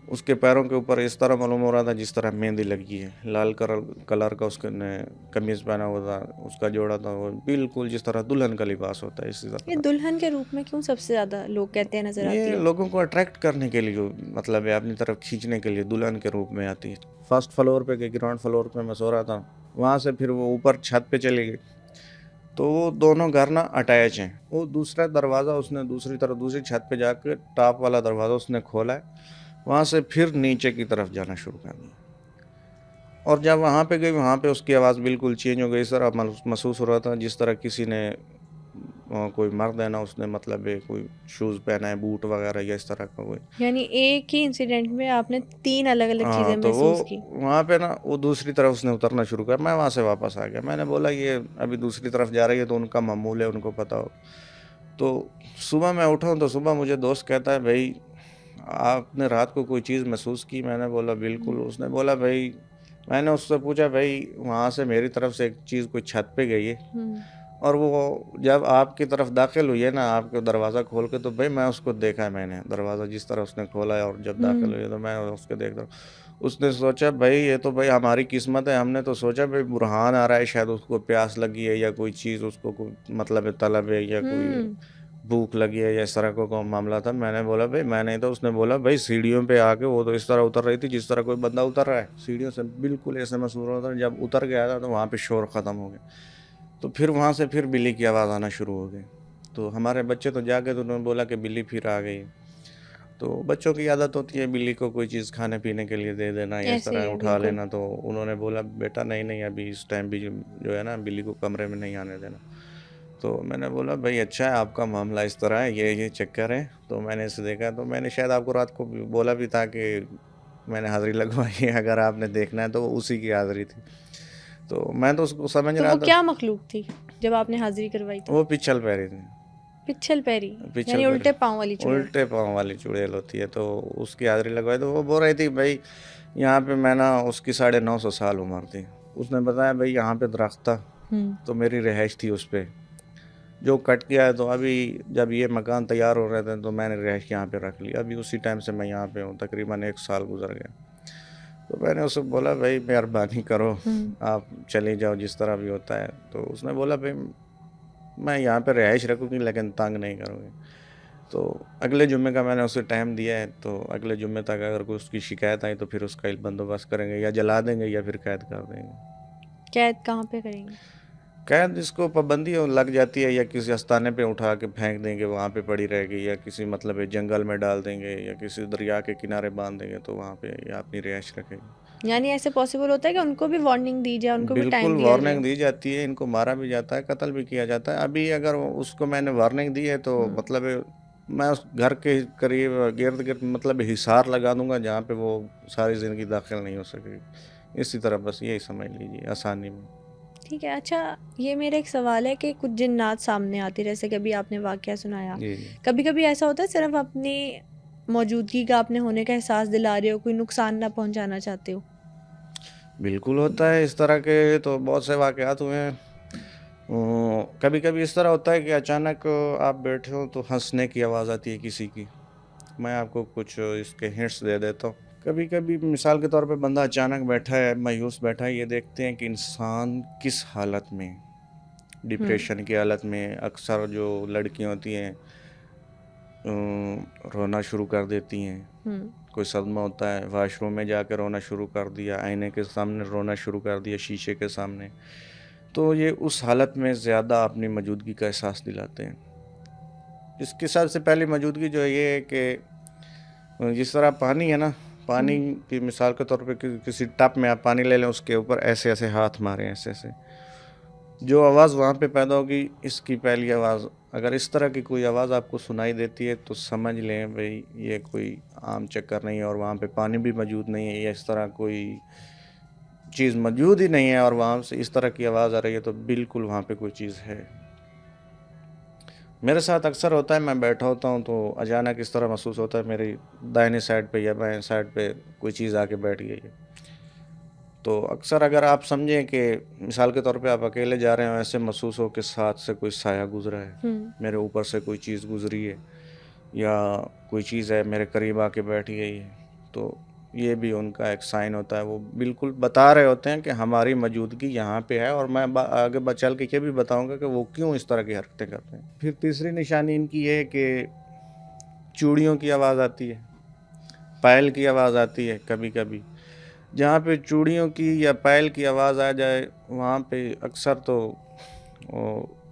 B: اس کے پیروں کے اوپر اس طرح معلوم ہو رہا تھا جس طرح مہندی لگی ہے. لال کلر کا اس نے قمیض پہنا ہوا تھا. اس کا جوڑا تھا وہ بالکل جس طرح دلہن کا لباس ہوتا ہے اسی طرح.
A: یہ دلہن کے روپ میں کیوں سب سے زیادہ لوگ کہتے ہیں نظر آتی ہے؟
B: یہ لوگوں کو اٹریکٹ کرنے کے لیے, مطلب ہے اپنی طرف کھینچنے کے لیے دلہن کے روپ میں آتی ہے. فرسٹ فلور پہ کہ گراؤنڈ فلور پہ میں سو رہا تھا. وہاں سے پھر وہ اوپر چھت پہ چلی گئی. تو وہ دونوں گھر نا اٹیچ ہیں. وہ دوسرا دروازہ اس نے دوسری چھت پہ جا کے ٹاپ والا دروازہ اس نے کھولا ہے. وہاں سے پھر نیچے کی طرف جانا شروع کر دیا. اور جب وہاں پہ گئی, وہاں پہ اس کی آواز بالکل چینج ہو گئی. اس طرح محسوس ہو رہا تھا جس طرح کسی نے, کوئی مرد ہے نا, اس نے مطلب کوئی شوز پہنا ہے, بوٹ وغیرہ, یا اس طرح کا کوئی.
A: یعنی ایک ہی انسیڈنٹ میں آپ نے 3 الگ الگ چیزیں
B: تو
A: محسوس کی.
B: وہاں پہ نا وہ دوسری طرف اس نے اترنا شروع کیا. میں وہاں سے واپس آ گیا. میں نے بولا یہ ابھی دوسری طرف جا رہی ہے تو ان کا معمول ہے, ان کو پتہ ہو. تو صبح میں اٹھا ہوں تو صبح مجھے دوست کہتا ہے بھائی آپ نے رات کو کوئی چیز محسوس کی؟ میں نے بولا بالکل. اس نے بولا بھائی, میں نے اس سے پوچھا بھائی وہاں سے میری طرف سے ایک چیز کوئی چھت پہ گئی ہے, اور وہ جب آپ کی طرف داخل ہوئی ہے نا, آپ کو دروازہ کھول کے, تو بھائی میں اس کو دیکھا ہے. میں نے دروازہ جس طرح اس نے کھولا ہے اور جب داخل ہوئی ہے تو میں اس کو دیکھ رہا ہوں. اس نے سوچا بھائی یہ تو بھائی ہماری قسمت ہے. ہم نے تو سوچا بھائی برہان آ رہا ہے, شاید اس کو پیاس لگی ہے, یا کوئی چیز اس کو مطلب طلب ہے, یا کوئی بھوک لگی ہے, یا اس طرح کو معاملہ تھا. میں نے بولا بھائی میں نہیں. تو اس نے بولا بھائی سیڑھیوں پہ آ کے وہ تو اس طرح اتر رہی تھی جس طرح کوئی بندہ اتر رہا ہے سیڑھیوں سے, بالکل ایسے محسوس ہو رہا تھا. جب اتر گیا تھا تو وہاں پہ شور ختم ہو گیا. تو پھر وہاں سے پھر بلی کی آواز آنا شروع ہو گئی. تو ہمارے بچے تو جا کے تو انہوں نے بولا کہ بلی پھر آ گئی. تو بچوں کی عادت ہوتی ہے بلی کو کوئی چیز کھانے پینے کے لیے دے دینا, یا اس طرح اٹھا لینا. تو انہوں نے بولا بیٹا نہیں ابھی اس ٹائم بھی جو ہے نا بلی کو کمرے میں نہیں آنے دینا. تو میں نے بولا بھائی اچھا ہے آپ کا معاملہ اس طرح ہے, یہ چکر ہے. تو میں نے اسے دیکھا, تو میں نے شاید آپ کو رات کو بولا بھی تھا کہ میں نے حاضری لگوائی ہے، اگر آپ نے دیکھنا ہے تو وہ اسی کی حاضری تھی. تو میں تو اس کو سمجھ
A: تو
B: رہا
A: وہ
B: تھا
A: کیا مخلوق تھی جب آپ نے حاضری کروائی تھی؟
B: وہ پچھل پیری تھی.
A: پچھل پیری
B: پچھل
A: یعنی
B: پیری
A: الٹے پاؤں والی چڑیل.
B: الٹے پاؤں والی چڑیل ہوتی ہے. تو اس کی حاضری لگوائی تو وہ بول رہی تھی بھائی یہاں پہ میں نا، اس کی 950 سال عمر تھی. اس نے بتایا بھائی یہاں پہ درخت تھا تو میری رہائش تھی اس پہ، جو کٹ گیا ہے. تو ابھی جب یہ مکان تیار ہو رہے تھے تو میں نے رہائش یہاں پہ رکھ لی. ابھی اسی ٹائم سے میں یہاں پہ ہوں، تقریباً 1 سال گزر گیا. تو میں نے اسے بولا بھائی مہربانی کرو آپ چلے جاؤ جس طرح بھی ہوتا ہے. تو اس نے بولا بھائی میں یہاں پہ رہائش رکھوں گی لیکن تنگ نہیں کروں گی. تو اگلے جمعے کا میں نے اسے ٹائم دیا ہے. تو اگلے جمعے تک اگر کوئی اس کی شکایت آئی تو پھر اس کا بندوبست کریں گے، یا جلا دیں گے یا پھر قید کر دیں گے.
A: قید کہاں پہ کریں گے؟
B: قید جس کو پابندی لگ جاتی ہے، یا کسی آستانے پہ اٹھا کے پھینک دیں گے وہاں پہ پڑی رہے گی، یا کسی مطلب جنگل میں ڈال دیں گے، یا کسی دریا کے کنارے باندھ دیں گے تو وہاں پہ یا اپنی رہائش رکھے گی.
A: یعنی ایسے پاسبل ہوتا ہے کہ ان کو بھی وارننگ دی جائے، ان کو بھی ٹائم
B: بالکل
A: دیا جائے؟
B: وارننگ دی جاتی ہے. ان کو مارا بھی جاتا ہے، قتل بھی کیا جاتا ہے. ابھی اگر اس کو میں نے وارننگ دی ہے تو مطلب میں اس گھر کے قریب گرد گرد مطلب حصار لگا دوں گا جہاں پہ وہ ساری زندگی داخل نہیں ہو سکے گی. اسی طرح بس یہی سمجھ لیجیے آسانی میں.
A: ٹھیک ہے. اچھا یہ میرا ایک سوال ہے کہ کچھ جنات سامنے آتی، جیسے کبھی آپ نے واقعہ سنایا،
B: جی
A: کبھی کبھی ایسا ہوتا ہے صرف اپنی موجودگی کا، اپنے ہونے کا احساس دلا رہے ہو، کوئی نقصان نہ پہنچانا چاہتے ہو؟
B: بالکل ہوتا ہے اس طرح کے تو بہت سے واقعات ہوئے ہیں. کبھی کبھی اس طرح ہوتا ہے کہ اچانک آپ بیٹھے ہو تو ہنسنے کی آواز آتی ہے کسی کی. میں آپ کو کچھ اس کے ہنٹس دے دیتا ہوں. کبھی کبھی مثال کے طور پہ بندہ اچانک بیٹھا ہے، مایوس بیٹھا ہے، یہ دیکھتے ہیں کہ انسان کس حالت میں، ڈپریشن کی حالت میں. اکثر جو لڑکیاں ہوتی ہیں رونا شروع کر دیتی ہیں. کوئی صدمہ ہوتا ہے، واش روم میں جا کے رونا شروع کر دیا، آئینے کے سامنے رونا شروع کر دیا، شیشے کے سامنے. تو یہ اس حالت میں زیادہ اپنی موجودگی کا احساس دلاتے ہیں. اس کے سب سے پہلی موجودگی جو یہ ہے کہ جس طرح پانی ہے نا، پانی کی مثال کے طور پہ کسی ٹپ میں آپ پانی لے لیں، اس کے اوپر ایسے ایسے ہاتھ ماریں، ایسے ایسے، جو آواز وہاں پہ پیدا ہوگی اس کی پہلی آواز. اگر اس طرح کی کوئی آواز آپ کو سنائی دیتی ہے تو سمجھ لیں بھئی یہ کوئی عام چکر نہیں ہے، اور وہاں پہ پانی بھی موجود نہیں ہے، یا اس طرح کوئی چیز موجود ہی نہیں ہے اور وہاں سے اس طرح کی آواز آ رہی ہے تو بالکل وہاں پہ کوئی چیز ہے. میرے ساتھ اکثر ہوتا ہے، میں بیٹھا ہوتا ہوں تو اچانک اس طرح محسوس ہوتا ہے میری دائنی سائڈ پہ یا بائیں سائڈ پہ کوئی چیز آ کے بیٹھ گئی ہے. تو اکثر اگر آپ سمجھیں کہ مثال کے طور پہ آپ اکیلے جا رہے ہیں، ایسے محسوس ہو کہ ساتھ سے کوئی سایہ گزرا ہے، میرے اوپر سے کوئی چیز گزری ہے، یا کوئی چیز ہے میرے قریب آ کے بیٹھ گئی ہے، تو یہ بھی ان کا ایک سائن ہوتا ہے. وہ بالکل بتا رہے ہوتے ہیں کہ ہماری موجودگی یہاں پہ ہے، اور میں آگے چل کے یہ بھی بتاؤں گا کہ وہ کیوں اس طرح کی حرکتیں کرتے ہیں. پھر تیسری نشانی ان کی یہ ہے کہ چوڑیوں کی آواز آتی ہے، پائل کی آواز آتی ہے. کبھی کبھی جہاں پہ چوڑیوں کی یا پائل کی آواز آ جائے وہاں پہ اکثر تو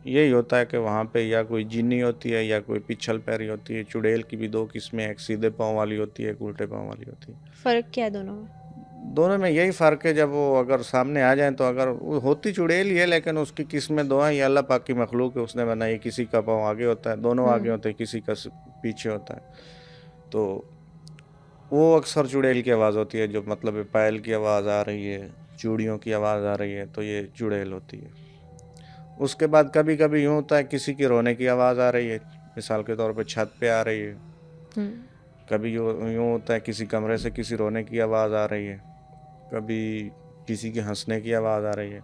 B: یہی ہوتا ہے کہ وہاں پہ یا کوئی جنی ہوتی ہے یا کوئی پچھل پیری ہوتی ہے. چڑیل کی بھی 2 قسمیں، ایک سیدھے پاؤں والی ہوتی ہے، ایک الٹے پاؤں والی ہوتی ہے.
A: فرق کیا ہے دونوں میں؟
B: دونوں میں یہی فرق ہے، جب وہ اگر سامنے آ جائیں تو اگر وہ ہوتی چڑیل ہی ہے لیکن اس کی قسمیں 2 ہیں. یہ اللہ پاک کی مخلوق ہے، اس نے بنائی. کسی کا پاؤں آگے ہوتا ہے، دونوں آگے ہوتے ہیں، کسی کا پیچھے ہوتا ہے. تو وہ اکثر چڑیل کی آواز ہوتی ہے. جو مطلب پائل کی آواز آ رہی ہے، چوڑیوں کی آواز آ رہی ہے تو یہ چڑیل ہوتی ہے. اس کے بعد کبھی کبھی یوں ہوتا ہے کسی کی رونے کی آواز آ رہی ہے، مثال کے طور پہ چھت پہ آ رہی ہے. کبھی یوں ہوتا ہے کسی کمرے سے کسی رونے کی آواز آ رہی ہے، کبھی کسی کے ہنسنے کی آواز آ رہی ہے.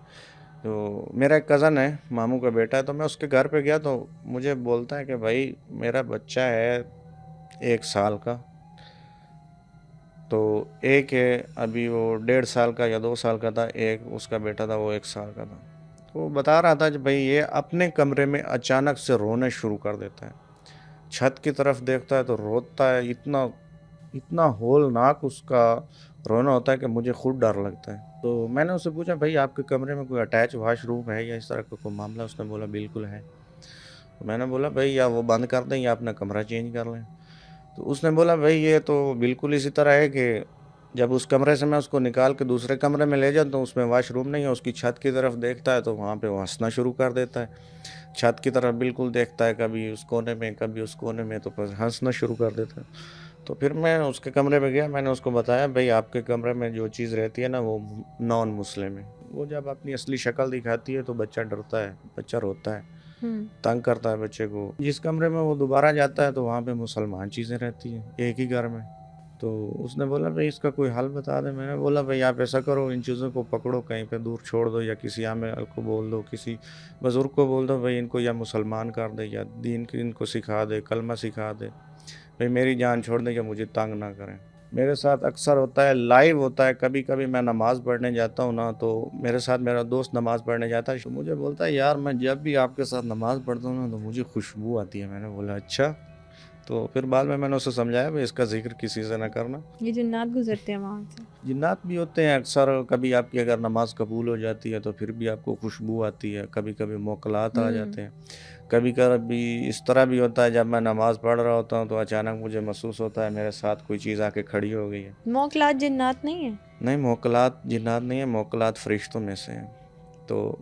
B: تو میرا ایک کزن ہے، ماموں کا بیٹا ہے، تو میں اس کے گھر پہ گیا تو مجھے بولتا ہے کہ بھائی میرا بچہ ہے 1 سال کا، تو ایک ہے ابھی وہ 1.5 سال کا یا 2 سال کا تھا، ایک اس کا بیٹا تھا وہ 1 سال کا تھا. تو بتا رہا تھا کہ بھائی یہ اپنے کمرے میں اچانک سے رونے شروع کر دیتا ہے، چھت کی طرف دیکھتا ہے تو روتا ہے. اتنا ہولناک اس کا رونا ہوتا ہے کہ مجھے خود ڈر لگتا ہے. تو میں نے اس سے پوچھا بھائی آپ کے کمرے میں کوئی اٹیچ واش روم ہے یا اس طرح کا کوئی معاملہ؟ اس نے بولا بالکل ہے. تو میں نے بولا بھائی یا وہ بند کر دیں یا اپنا کمرہ چینج کر لیں. تو اس نے بولا بھائی یہ تو بالکل اسی طرح ہے کہ جب اس کمرے سے میں اس کو نکال کے دوسرے کمرے میں لے جاتا ہوں، اس میں واش روم نہیں ہے، اس کی چھت کی طرف دیکھتا ہے تو وہاں پہ وہ ہنسنا شروع کر دیتا ہے. چھت کی طرف بالکل دیکھتا ہے، کبھی اس کونے میں کبھی اس کونے میں، تو پھر ہنسنا شروع کر دیتا ہے. تو پھر میں اس کے کمرے میں گیا, میں نے اس کو بتایا بھائی آپ کے کمرے میں جو چیز رہتی ہے نا وہ نان مسلم ہے. وہ جب اپنی اصلی شکل دکھاتی ہے تو بچہ ڈرتا ہے, بچہ روتا ہے, تنگ کرتا ہے بچے کو. جس کمرے میں وہ دوبارہ جاتا ہے تو وہاں پہ مسلمان چیزیں رہتی ہیں ایک ہی گھر میں. تو اس نے بولا بھائی اس کا کوئی حل بتا دیں. میں نے بولا بھائی آپ ایسا کرو, ان چیزوں کو پکڑو کہیں پہ دور چھوڑ دو, یا کسی عامل کو بول دو, کسی بزرگ کو بول دو بھائی ان کو یا مسلمان کر دے, یا دین کی ان کو سکھا دے, کلمہ سکھا دے, بھائی میری جان چھوڑ دیں کہ مجھے تنگ نہ کریں. میرے ساتھ اکثر ہوتا ہے, لائیو ہوتا ہے. کبھی کبھی میں نماز پڑھنے جاتا ہوں نا, تو میرے ساتھ میرا دوست نماز پڑھنے جاتا ہے, تو مجھے بولتا ہے یار میں جب بھی آپ کے ساتھ نماز پڑھتا ہوں نا تو مجھے خوشبو آتی ہے. میں نے بولا اچھا. تو پھر بعد میں نے اسے سمجھایا بھائی اس کا ذکر کسی سے نہ کرنا.
A: یہ جنات گزرتے ہیں وہاں سے.
B: جنات بھی ہوتے ہیں اکثر. کبھی آپ کی اگر نماز قبول ہو جاتی ہے تو پھر بھی آپ کو خوشبو آتی ہے. کبھی کبھی موکلات آ جاتے ہیں. کبھی کبھی اس طرح بھی ہوتا ہے جب میں نماز پڑھ رہا ہوتا ہوں تو اچانک مجھے محسوس ہوتا ہے میرے ساتھ کوئی چیز آ کے کھڑی ہو گئی ہے.
A: موکلات جنات نہیں ہیں؟ نہیں,
B: موکلات جنات نہیں ہیں, موکلات فرشتوں میں سے ہیں. تو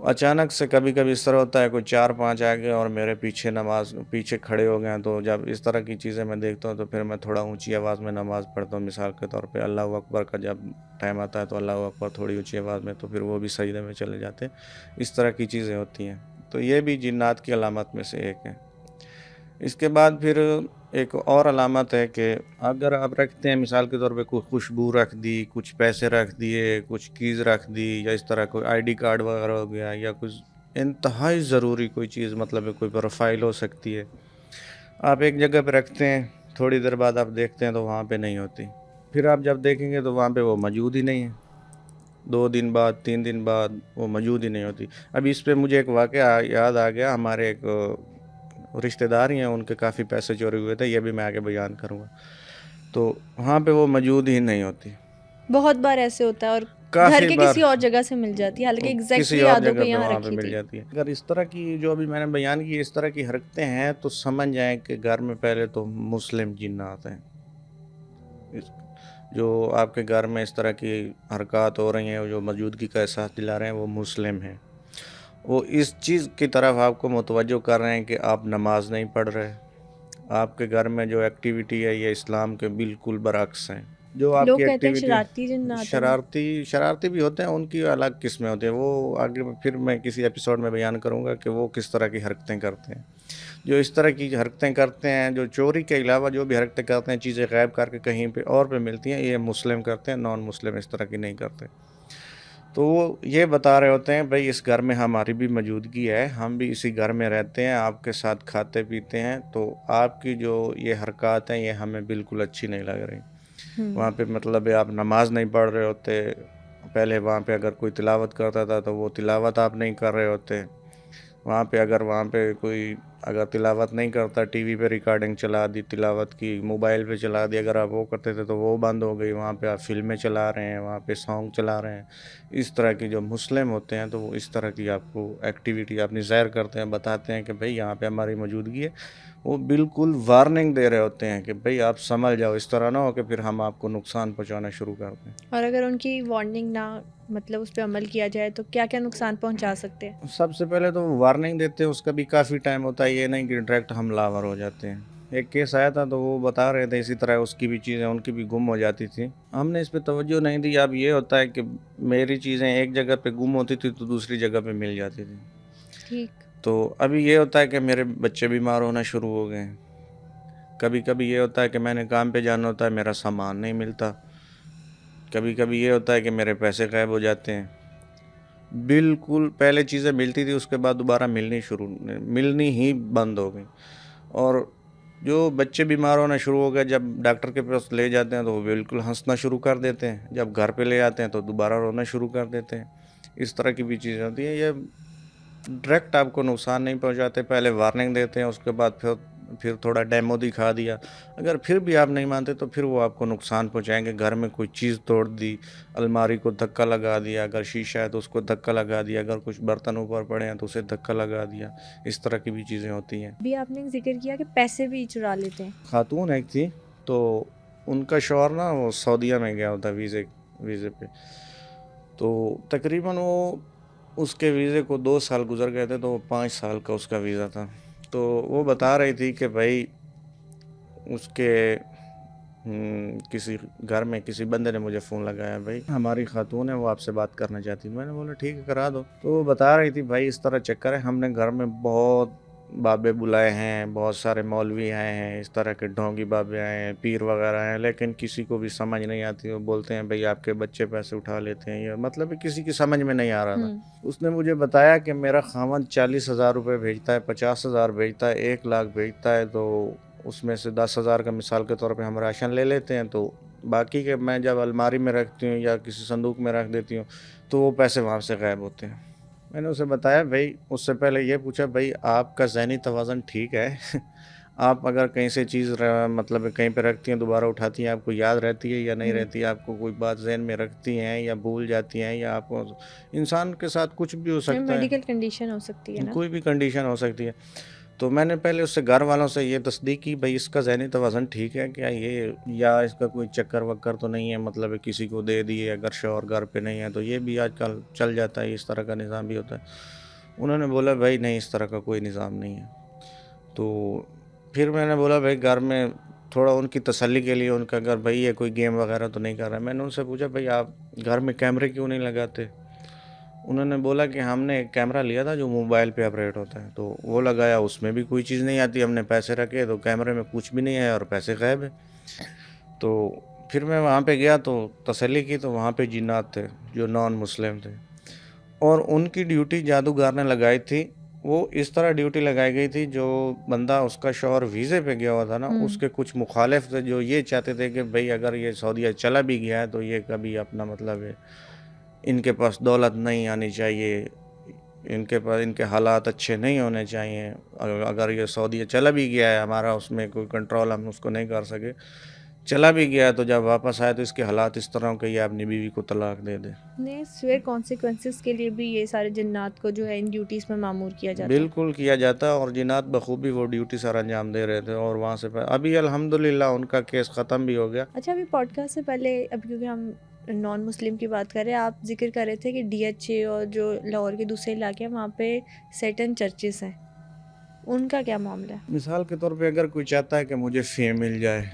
B: اچانک سے کبھی کبھی اس طرح ہوتا ہے کوئی 4-5 آ گئے اور میرے پیچھے کھڑے ہو گئے ہیں. تو جب اس طرح کی چیزیں میں دیکھتا ہوں تو پھر میں تھوڑا اونچی آواز میں نماز پڑھتا ہوں. مثال کے طور پہ اللہ اکبر کا جب ٹائم آتا ہے تو اللہ اکبر تھوڑی اونچی آواز میں, تو پھر وہ بھی سجدے میں چلے جاتے ہیں. اس طرح کی چیزیں ہوتی ہیں. تو یہ بھی جنات کی علامت میں سے ایک ہے. اس کے بعد پھر ایک اور علامت ہے کہ اگر آپ رکھتے ہیں مثال کے طور پہ کوئی خوشبو رکھ دی, کچھ پیسے رکھ دیے, کچھ کیز رکھ دی, یا اس طرح کوئی آئی ڈی کارڈ وغیرہ ہو گیا, یا کچھ انتہائی ضروری کوئی چیز, مطلب کوئی پروفائل ہو سکتی ہے, آپ ایک جگہ پہ رکھتے ہیں, تھوڑی دیر بعد آپ دیکھتے ہیں تو وہاں پہ نہیں ہوتی. پھر آپ جب دیکھیں گے تو وہاں پہ وہ موجود ہی نہیں ہے. 2 دن بعد 3 دن بعد وہ موجود ہی نہیں ہوتی. اب اس پہ مجھے ایک واقعہ یاد آ گیا. ہمارے ایک رشتہ دار ہیں, ان کے کافی پیسے چوری ہوئے تھے, یہ بھی میں آگے بیان کروں گا. تو وہاں پہ وہ موجود ہی نہیں ہوتی.
A: بہت بار ایسے ہوتا ہے, اور گھر کے کسی اور جگہ سے مل جاتی ہے, حالانکہ ایگزیکٹلی یادوں کو یہاں رکھی
B: مل جاتی ہے. اگر اس طرح کی جو ابھی میں نے بیان کی اس طرح کی حرکتیں ہیں تو سمجھ جائیں کہ گھر میں پہلے تو مسلم جنات ہیں. جو آپ کے گھر میں اس طرح کی حرکات ہو رہی ہیں, جو موجودگی کا احساس دلا رہے ہیں, وہ مسلم ہیں. وہ اس چیز کی طرف آپ کو متوجہ کر رہے ہیں کہ آپ نماز نہیں پڑھ رہے. آپ کے گھر میں جو ایکٹیویٹی ہے یہ اسلام کے بالکل برعکس ہیں. جو آپ
A: لوگ
B: کی
A: کہتے ہیں
B: ایکٹیویٹی شرارتی بھی ہوتے ہیں, ان کی الگ قسمیں ہوتی ہیں. وہ آگے پھر میں کسی ایپیسوڈ میں بیان کروں گا کہ وہ کس طرح کی حرکتیں کرتے ہیں. جو اس طرح کی حرکتیں کرتے ہیں, جو چوری کے علاوہ جو بھی حرکتیں کرتے ہیں, چیزیں غائب کر کے کہیں پہ اور پہ ملتی ہیں, یہ مسلم کرتے ہیں. نان مسلم اس طرح کی نہیں کرتے. تو وہ یہ بتا رہے ہوتے ہیں بھائی اس گھر میں ہماری بھی موجودگی ہے, ہم بھی اسی گھر میں رہتے ہیں, آپ کے ساتھ کھاتے پیتے ہیں, تو آپ کی جو یہ حرکات ہیں یہ ہمیں بالکل اچھی نہیں لگ رہی. وہاں پہ مطلب آپ نماز نہیں پڑھ رہے ہوتے. پہلے وہاں پہ اگر کوئی تلاوت کرتا تھا تو وہ تلاوت آپ نہیں کر رہے ہوتے. وہاں پہ کوئی اگر تلاوت نہیں کرتا, ٹی وی پہ ریکارڈنگ چلا دی تلاوت کی, موبائل پہ چلا دی, اگر آپ وہ کرتے تھے تو وہ بند ہو گئی. وہاں پہ آپ فلمیں چلا رہے ہیں, وہاں پہ سانگ چلا رہے ہیں. اس طرح کی جو مسلم ہوتے ہیں تو وہ اس طرح کی آپ کو ایکٹیویٹی اپنی ظاہر کرتے ہیں, بتاتے ہیں کہ بھئی یہاں پہ ہماری موجودگی ہے. وہ بالکل وارننگ دے رہے ہوتے ہیں کہ بھئی آپ سنبھل جاؤ, اس طرح نہ ہو کہ پھر ہم آپ کو نقصان پہنچانا شروع کر دیں.
A: اور اگر ان کی وارننگ نہ مطلب اس پہ عمل کیا جائے تو کیا کیا نقصان پہنچا سکتے ہیں؟
B: سب سے پہلے تو وارننگ دیتے ہیں, اس کا بھی کافی ٹائم ہوتا ہے, یہ نہیں کہ ڈائریکٹ حملہ آور ہو جاتے ہیں. ایک کیس آیا تھا تو وہ بتا رہے تھے اسی طرح اس کی بھی چیزیں ان کی بھی گم ہو جاتی تھی. ہم نے اس پہ توجہ نہیں دی. اب یہ ہوتا ہے کہ میری چیزیں ایک جگہ پہ گم ہوتی تھی تو دوسری جگہ پہ مل جاتی تھی.
A: ٹھیک.
B: تو ابھی یہ ہوتا ہے کہ میرے بچے بیمار ہونا شروع ہو گئے ہیں. کبھی کبھی یہ ہوتا ہے کہ میں نے کام پہ جانا ہوتا ہے, میرا سامان نہیں ملتا. کبھی کبھی یہ ہوتا ہے کہ میرے پیسے غائب ہو جاتے ہیں. بالکل پہلے چیزیں ملتی تھی, اس کے بعد دوبارہ ملنی ہی بند ہو گئی. اور جو بچے بیمار ہونا شروع ہو گئے, جب ڈاکٹر کے پاس لے جاتے ہیں تو وہ بالکل ہنسنا شروع کر دیتے ہیں, جب گھر پہ لے آتے ہیں تو دوبارہ رونا شروع کر دیتے ہیں. اس طرح کی بھی چیزیں ہوتی ہیں. یہ ڈائریکٹ آپ کو نقصان نہیں پہنچاتے, پہلے وارننگ دیتے ہیں, اس کے بعد پھر تھوڑا ڈیمو دکھا دیا. اگر پھر بھی آپ نہیں مانتے تو پھر وہ آپ کو نقصان پہنچائیں گے. گھر میں کوئی چیز توڑ دی, الماری کو دھکا لگا دیا, اگر شیشہ ہے تو اس کو دھکا لگا دیا, اگر کچھ برتن اوپر پڑے ہیں تو اسے دھکا لگا دیا. اس طرح کی بھی چیزیں ہوتی ہیں.
A: بھی آپ نے ذکر کیا کہ پیسے بھی چرا لیتے ہیں.
B: خاتون ایک تھی, تو ان کا شوہر نا وہ سعودیہ میں گیا ہوتا ویزے پہ. تو تقریباً وہ اس کے ویزے کو 2 سال گزر گئے تھے, تو وہ 5 سال کا اس کا ویزا تھا. تو وہ بتا رہی تھی کہ بھائی اس کے کسی گھر میں کسی بندے نے مجھے فون لگایا، بھائی ہماری خاتون ہے وہ آپ سے بات کرنا چاہتی ہے. میں نے بولا ٹھیک ہے کرا دو. تو وہ بتا رہی تھی بھائی اس طرح چکر ہے، ہم نے گھر میں بہت بابے بلائے ہیں، بہت سارے مولوی آئے ہیں، اس طرح کے ڈھونگی بابے آئے ہیں، پیر وغیرہ ہیں، لیکن کسی کو بھی سمجھ نہیں آتی. وہ بولتے ہیں بھائی آپ کے بچے پیسے اٹھا لیتے ہیں، یا مطلب کسی کی سمجھ میں نہیں آ رہا تھا. اس نے مجھے بتایا کہ میرا خاوند 40,000 روپے بھیجتا ہے، 50,000 بھیجتا ہے، 1,00,000 بھیجتا ہے، تو اس میں سے 10,000 کا مثال کے طور پہ ہم راشن لے لیتے ہیں، تو باقی کے میں جب الماری میں رکھتی ہوں یا کسی صندوق میں رکھ دیتی ہوں تو وہ پیسے وہاں سے غائب ہوتے ہیں. میں نے اسے بتایا بھائی، اس سے پہلے یہ پوچھا بھائی آپ کا ذہنی توازن ٹھیک ہے؟ آپ اگر کہیں سے چیز مطلب کہیں پہ رکھتی ہیں دوبارہ اٹھاتی ہیں، آپ کو یاد رہتی ہے یا نہیں رہتی ہے؟ آپ کو کوئی بات ذہن میں رکھتی ہیں یا بھول جاتی ہیں؟ یا آپ کو انسان کے ساتھ کچھ بھی ہو سکتا ہے،
A: میڈیکل کنڈیشن ہو سکتی ہے نا،
B: کوئی بھی کنڈیشن ہو سکتی ہے. تو میں نے پہلے اس سے گھر والوں سے یہ تصدیق کی بھائی اس کا ذہنی توازن ٹھیک ہے کیا، یہ یا اس کا کوئی چکر وکر تو نہیں ہے، مطلب کسی کو دے دیے اگر شوہر گھر پہ نہیں ہے تو یہ بھی آج کل چل جاتا ہے، اس طرح کا نظام بھی ہوتا ہے. انہوں نے بولا بھائی نہیں اس طرح کا کوئی نظام نہیں ہے. تو پھر میں نے بولا بھائی گھر میں تھوڑا ان کی تسلی کے لیے ان کا گھر بھائی یہ کوئی گیم وغیرہ تو نہیں کر رہا ہے. میں نے ان سے پوچھا بھائی آپ گھر میں کیمرے کیوں نہیں لگاتے؟ انہوں نے بولا کہ ہم نے ایک کیمرہ لیا تھا جو موبائل پہ آپریٹ ہوتا ہے، تو وہ لگایا، اس میں بھی کوئی چیز نہیں آتی، ہم نے پیسے رکھے تو کیمرے میں کچھ بھی نہیں ہے اور پیسے غائب ہے. تو پھر میں وہاں پہ گیا تو تسلی کی، تو وہاں پہ جنات تھے جو نان مسلم تھے، اور ان کی ڈیوٹی جادوگر نے لگائی تھی. وہ اس طرح ڈیوٹی لگائی گئی تھی، جو بندہ اس کا شوہر ویزے پہ گیا ہوا تھا نا، اس کے کچھ مخالف تھے جو یہ چاہتے تھے کہ بھئی اگر یہ سعودیہ چلا بھی گیا ہے تو یہ کبھی اپنا مطلب ہے ان کے پاس دولت نہیں آنی چاہیے، ان کے پاس ان کے حالات اچھے نہیں ہونے چاہیے. اگر یہ سعودیہ چلا بھی گیا ہے، ہمارا اس میں کوئی کنٹرول ہم اس کو نہیں کر سکے، چلا بھی گیا تو جب واپس آئے تو اس کے حالات اس طرح کہ یہ اپنی بیوی کو طلاق دے دے.
A: سویئر کانسیکوینسز کے لیے بھی یہ سارے جنات کو جو ہے ان ڈیوٹیز میں معمور کیا جاتا ہے.
B: بالکل کیا جاتا ہے، اور جنات بخوبی وہ ڈیوٹی سر انجام دے رہے تھے. اور وہاں سے ابھی الحمدللہ ان کا کیس ختم بھی ہو گیا.
A: اچھا ابھی پوڈ کاسٹ سے پہلے، اب کیونکہ ہم نان مسلم کی بات کر رہے ہیں، آپ ذکر کر رہے تھے کہ ڈی ایچ اے اور جو لاہور کے دوسرے علاقے ہیں وہاں پہ سیٹن چرچز ہیں، ان کا کیا معاملہ ہے؟
B: مثال کے طور پہ اگر کوئی چاہتا ہے کہ مجھے فیم مل جائے،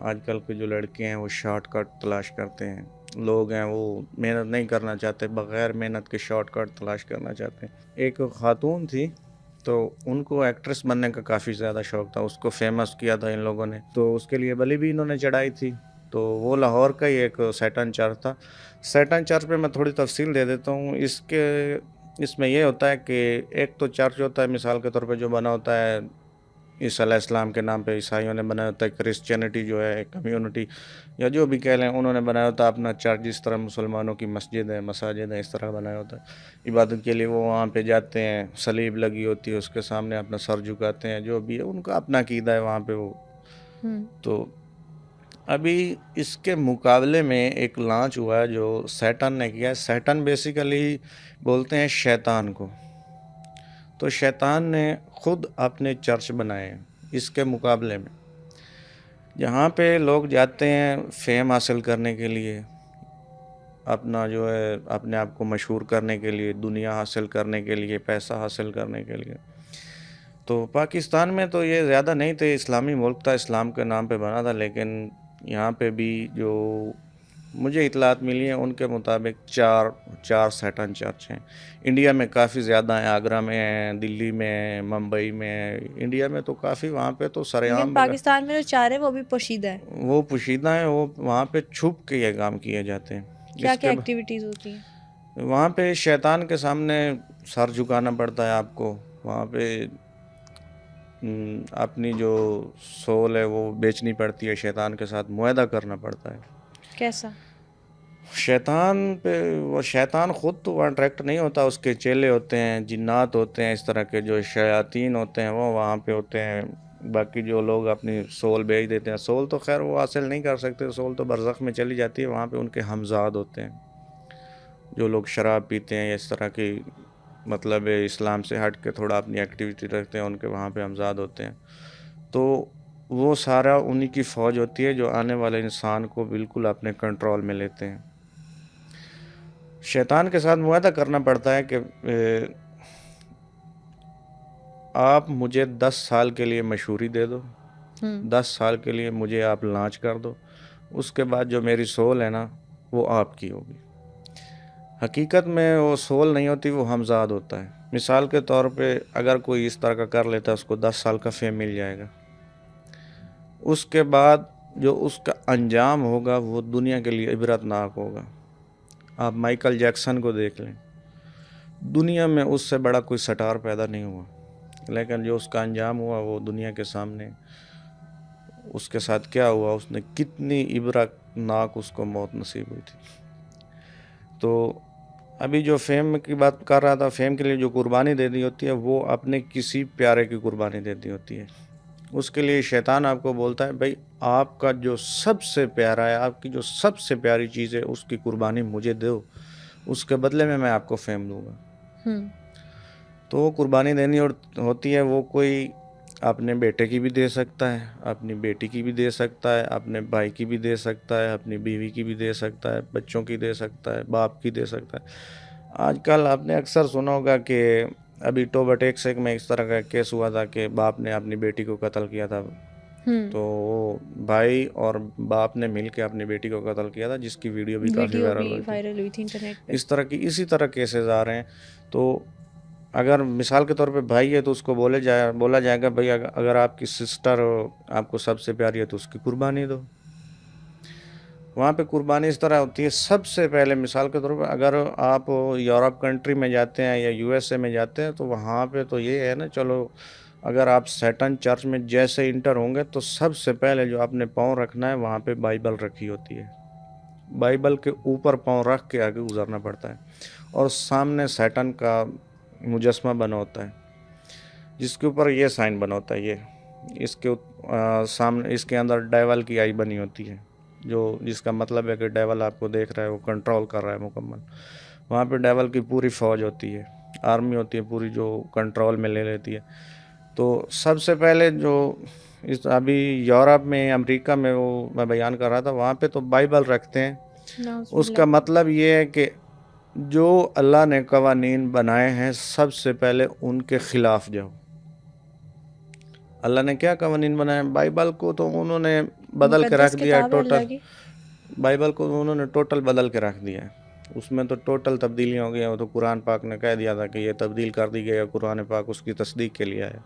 B: آج کل کے جو لڑکے ہیں وہ شارٹ کٹ تلاش کرتے ہیں، لوگ ہیں وہ محنت نہیں کرنا چاہتے، بغیر محنت کے شارٹ کٹ تلاش کرنا چاہتے ہیں. ایک خاتون تھی تو ان کو ایکٹریس بننے کا کافی زیادہ شوق تھا، اس کو فیمس کیا تھا ان لوگوں نے، تو اس کے لیے بلی بھی انہوں نے چڑھائی تھی. تو وہ لاہور کا ہی ایک سیٹن چرچ تھا. سیٹن چرچ پہ میں تھوڑی تفصیل دے دیتا ہوں. اس میں یہ ہوتا ہے کہ ایک تو چرچ ہوتا ہے مثال کے طور پہ جو بنا ہوتا ہے عیسیٰ علیہ السلام کے نام پہ عیسائیوں نے بنایا ہوتا ہے، کرسچینٹی جو ہے کمیونٹی یا جو بھی کہہ لیں انہوں نے بنایا ہوتا ہے اپنا چرچ، جس طرح مسلمانوں کی مسجد ہے، مساجد ہیں، اس طرح بنایا ہوتا ہے. عبادت کے لیے وہ وہاں پہ جاتے ہیں، صلیب لگی ہوتی ہے اس کے سامنے اپنا سر جھکاتے ہیں، جو بھی ہے ان کا اپنا عقیدہ ہے وہاں پہ وہ. تو ابھی اس کے مقابلے میں ایک لانچ ہوا ہے جو سیٹن نے کیا ہے. سیٹن بیسیکلی بولتے ہیں شیطان کو، تو شیطان نے خود اپنے چرچ بنائے ہیں اس کے مقابلے میں، جہاں پہ لوگ جاتے ہیں فیم حاصل کرنے کے لیے، اپنا جو ہے اپنے آپ کو مشہور کرنے کے لیے، دنیا حاصل کرنے کے لیے، پیسہ حاصل کرنے کے لیے. تو پاکستان میں تو یہ زیادہ نہیں تھے، اسلامی ملک تھا، اسلام کے نام پہ بنا تھا، لیکن یہاں پہ بھی جو مجھے اطلاعات ملی ہیں ان کے مطابق چار سیٹن چرچ ہیں. انڈیا میں کافی زیادہ ہیں، آگرہ میں ہیں، دلی میں ہیں، ممبئی میں ہیں. انڈیا میں تو کافی، وہاں پہ تو سر عام،
A: پاکستان میں جو 4 ہے وہ بھی پوشیدہ ہے،
B: وہ پوشیدہ ہیں، وہ وہاں پہ چھپ کے یہ کام کیے جاتے ہیں.
A: کیا کیا ایکٹیویٹیز ہوتی ہیں
B: وہاں پہ؟ شیطان کے سامنے سر جھکانا پڑتا ہے آپ کو، وہاں پہ اپنی جو سول ہے وہ بیچنی پڑتی ہے، شیطان کے ساتھ معاہدہ کرنا پڑتا ہے.
A: کیسا؟
B: شیطان پہ وہ شیطان خود تو اٹریکٹ نہیں ہوتا، اس کے چیلے ہوتے ہیں، جنات ہوتے ہیں، اس طرح کے جو شیاطین ہوتے ہیں وہ وہاں پہ ہوتے ہیں. باقی جو لوگ اپنی سول بیچ دیتے ہیں، سول تو خیر وہ حاصل نہیں کر سکتے، سول تو برزخ میں چلی جاتی ہے. وہاں پہ ان کے ہمزاد ہوتے ہیں، جو لوگ شراب پیتے ہیں یا اس طرح کی مطلب اسلام سے ہٹ کے تھوڑا اپنی ایکٹیویٹی رکھتے ہیں، ان کے وہاں پہ ہمزاد ہوتے ہیں. تو وہ سارا انہی کی فوج ہوتی ہے جو آنے والے انسان کو بالکل اپنے کنٹرول میں لیتے ہیں. شیطان کے ساتھ معاہدہ کرنا پڑتا ہے کہ آپ مجھے 10 سال کے لیے مشہوری دے دو، 10 سال کے لیے مجھے آپ لانچ کر دو، اس کے بعد جو میری سول ہے نا وہ آپ کی ہوگی۔ حقیقت میں وہ سول نہیں ہوتی، وہ ہمزاد ہوتا ہے۔ مثال کے طور پہ اگر کوئی اس طرح کا کر لیتا ہے اس کو 10 سال کا فیم مل جائے گا، اس کے بعد جو اس کا انجام ہوگا وہ دنیا کے لیے عبرت ناک ہوگا۔ آپ مائیکل جیکسن کو دیکھ لیں، دنیا میں اس سے بڑا کوئی سٹار پیدا نہیں ہوا، لیکن جو اس کا انجام ہوا وہ دنیا کے سامنے اس کے ساتھ کیا ہوا، اس نے کتنی عبرت ناک اس کو موت نصیب ہوئی تھی۔ تو ابھی جو فیم کی بات کر رہا تھا، فیم کے لیے جو قربانی دے دی ہوتی ہے وہ اپنے کسی پیارے کی قربانی دے دی ہوتی ہے۔ اس کے لیے شیطان آپ کو بولتا ہے بھائی آپ کا جو سب سے پیارا ہے، آپ کی جو سب سے پیاری چیز ہے اس کی قربانی مجھے دو، اس کے بدلے میں آپ کو فیم دوں گا۔ تو وہ قربانی دینی ہوتی ہے، وہ کوئی اپنے بیٹے کی بھی دے سکتا ہے، اپنی بیٹی کی بھی دے سکتا ہے، اپنے بھائی کی بھی دے سکتا ہے، اپنی بیوی کی بھی دے سکتا ہے، بچوں کی دے سکتا ہے، باپ کی دے سکتا ہے۔ آج کل آپ نے اکثر سنا ہوگا کہ ابھی ٹوبا ٹیکسیک میں اس طرح کا کیس ہوا تھا کہ باپ نے اپنی بیٹی کو قتل کیا تھا، تو وہ بھائی اور باپ نے مل کے اپنی بیٹی کو قتل کیا تھا، جس کی ویڈیو بھی کافی وائرل ہوئی تھی انٹرنیٹ پہ۔ اسی طرح کیسز آ رہے ہیں۔ تو اگر مثال کے طور پہ بھائی ہے تو اس کو بولا جائے گا بھائی اگر آپ کی سسٹر آپ کو سب سے پیاری ہے تو اس کی قربانی دو۔ وہاں پہ قربانی اس طرح ہوتی ہے، سب سے پہلے مثال کے طور پہ اگر آپ یورپ کنٹری میں جاتے ہیں یا USA میں جاتے ہیں تو وہاں پہ تو یہ ہے نا، چلو اگر آپ سیٹن چرچ میں جیسے انٹر ہوں گے تو سب سے پہلے جو آپ نے پاؤں رکھنا ہے وہاں پہ بائبل رکھی ہوتی ہے، بائبل کے اوپر پاؤں رکھ کے آگے گزرنا پڑتا ہے، اور سامنے سیٹن کا مجسمہ بنا ہوتا ہے جس کے اوپر یہ سائن بنا ہوتا ہے، یہ اس کے سامنے اس کے اندر ڈیول کی آئی بنی ہوتی ہے، جو جس کا مطلب ہے کہ ڈیول آپ کو دیکھ رہا ہے، وہ کنٹرول کر رہا ہے مکمل۔ وہاں پہ ڈیول کی پوری فوج ہوتی ہے، آرمی ہوتی ہے پوری، جو کنٹرول میں لے لیتی ہے۔ تو سب سے پہلے جو ابھی یورپ میں امریکہ میں وہ میں بیان کر رہا تھا، وہاں پہ تو بائبل رکھتے ہیں۔ اس کا مطلب یہ ہے کہ جو اللہ نے قوانین بنائے ہیں سب سے پہلے ان کے خلاف جاؤ۔ اللہ نے کیا قوانین بنائے؟ بائبل کو تو انہوں نے بدل کے رکھ دیا ہے، ٹوٹل بائبل کو انہوں نے ٹوٹل بدل کے رکھ دیا ہے، اس میں تو ٹوٹل تبدیلیاں ہو گئی ہیں۔ وہ تو قرآن پاک نے کہہ دیا تھا کہ یہ تبدیل کر دی گئی ہے، قرآن پاک اس کی تصدیق کے لیے ہے۔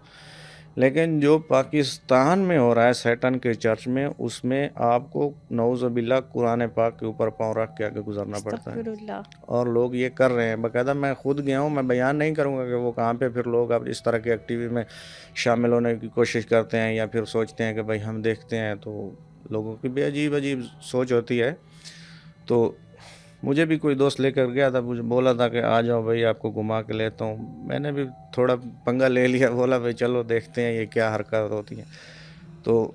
B: لیکن جو پاکستان میں ہو رہا ہے سیٹن کے چرچ میں، اس میں آپ کو نعوذ باللہ قرآن پاک کے اوپر پاؤں رکھ کے آگے گزرنا پڑتا ہے، اور لوگ یہ کر رہے ہیں باقاعدہ۔ میں خود گیا ہوں، میں بیان نہیں کروں گا کہ وہ کہاں پہ پھر لوگ اب اس طرح کی ایکٹیویٹی میں شامل ہونے کی کوشش کرتے ہیں، یا پھر سوچتے ہیں کہ بھائی ہم دیکھتے ہیں، تو لوگوں کی بھی عجیب سوچ ہوتی ہے۔ تو مجھے بھی کوئی دوست لے کر گیا تھا، مجھے بولا تھا کہ آ جاؤ بھائی آپ کو گھما کے لیتا ہوں، میں نے بھی تھوڑا پنگا لے لیا، بولا بھائی چلو دیکھتے ہیں یہ کیا حرکت ہوتی ہے۔ تو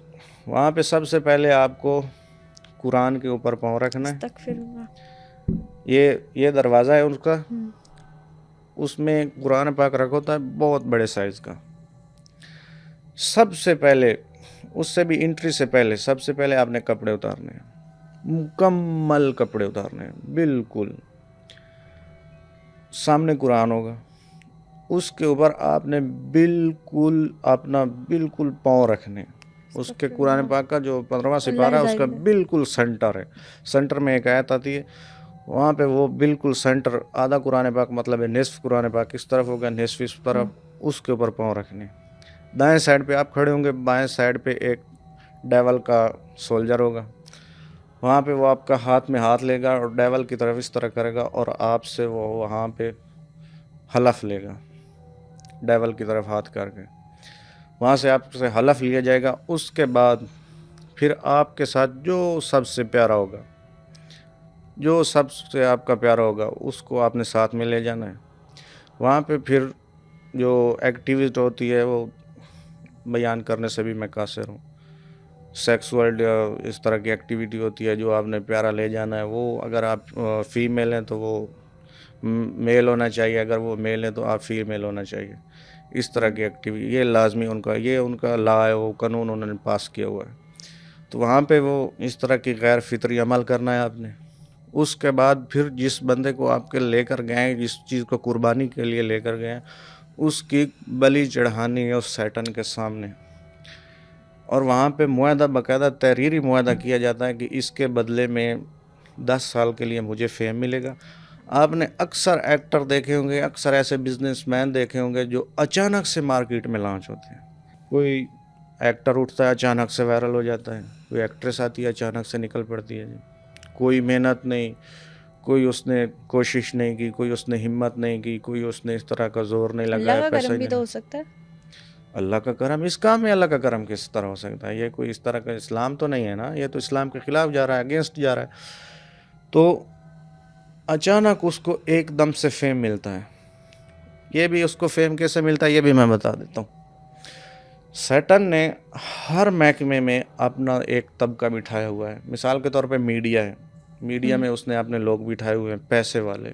B: وہاں پہ سب سے پہلے آپ کو قرآن کے اوپر پاؤں رکھنا ہے، یہ دروازہ ہے اس کا، اس میں قرآن پاک رکھا ہوتا ہے بہت بڑے سائز کا۔ سب سے پہلے اس سے بھی انٹری سے پہلے سب سے پہلے آپ نے کپڑے اتارنے ہیں، مکمل کپڑے اتارنے ہیں، بالکل سامنے قرآن ہوگا، اس کے اوپر آپ نے بالکل اپنا بالکل پاؤں رکھنے، اس کے قرآن پاک کا جو 15واں سپارہ ہے اس کا بالکل سنٹر ہے، سنٹر میں ایک آیت آتی ہے، وہاں پہ وہ بالکل سنٹر، آدھا قرآن پاک مطلب ہے نصف قرآن پاک اس طرف ہوگا، نصف اس طرف، اس کے اوپر پاؤں رکھنے۔ دائیں سائڈ پہ آپ کھڑے ہوں گے، بائیں سائڈ پہ ایک ڈیول کا سولجر ہوگا، وہاں پہ وہ آپ کا ہاتھ میں ہاتھ لے گا اور ڈیول کی طرف اس طرح کرے گا، اور آپ سے وہ وہاں پہ حلف لے گا، ڈیول کی طرف ہاتھ کر کے وہاں سے آپ سے حلف لیا جائے گا۔ اس کے بعد پھر آپ کے ساتھ جو سب سے پیارا ہوگا، جو سب سے آپ کا پیارا ہوگا، اس کو آپ نے ساتھ میں لے جانا ہے۔ وہاں پہ پھر جو ایکٹیویٹی ہوتی ہے وہ بیان کرنے سے بھی میں قاصر ہوں، سیکسول اس طرح کی ایکٹیویٹی ہوتی ہے جو آپ نے پیارا لے جانا ہے۔ وہ اگر آپ فیمیل ہیں تو وہ میل ہونا چاہیے، اگر وہ میل ہے تو آپ فیمیل ہونا چاہیے، اس طرح کی ایکٹیویٹی یہ لازمی ان کا لا ہے، وہ قانون انہوں نے پاس کیا ہوا ہے۔ تو وہاں پہ وہ اس طرح کی غیر فطری عمل کرنا ہے آپ نے۔ اس کے بعد پھر جس بندے کو آپ کے لے کر گئے ہیں، جس چیز کو قربانی کے لیے لے کر گئے ہیں، اس کی بلی چڑھانی ہے اس سیٹن کے سامنے۔ اور وہاں پہ معاہدہ باقاعدہ تحریری معاہدہ کیا جاتا ہے کہ اس کے بدلے میں 10 سال کے لیے مجھے فیم ملے گا. آپ نے اکثر ایکٹر دیکھے ہوں گے, اکثر ایسے بزنس مین دیکھے ہوں گے جو اچانک سے مارکیٹ میں لانچ ہوتے ہیں. کوئی ایکٹر اٹھتا ہے اچانک سے وائرل ہو جاتا ہے, کوئی ایکٹریس آتی ہے اچانک سے نکل پڑتی ہے جی. کوئی محنت نہیں, کوئی اس نے کوشش نہیں کی, کوئی اس نے ہمت نہیں کی, کوئی اس نے اس طرح کا زور نہیں لگایا.
A: اللہ کا
B: پیسہ
A: کرم بھی
B: نہیں
A: تو ہو سکتا ہے.
B: اللہ کا کرم اس کام میں اللہ کا کرم کس طرح ہو سکتا ہے؟ یہ کوئی اس طرح کا اسلام تو نہیں ہے نا, یہ تو اسلام کے خلاف جا رہا ہے, اگینسٹ جا رہا ہے. تو اچانک اس کو ایک دم سے فیم ملتا ہے. یہ بھی اس کو فیم کیسے ملتا ہے یہ بھی میں بتا دیتا ہوں. سیٹن نے ہر محکمے میں اپنا ایک طبقہ بٹھایا ہوا ہے. مثال کے طور پہ میڈیا ہے, میڈیا میں اس نے اپنے لوگ بٹھائے ہوئے ہیں پیسے والے.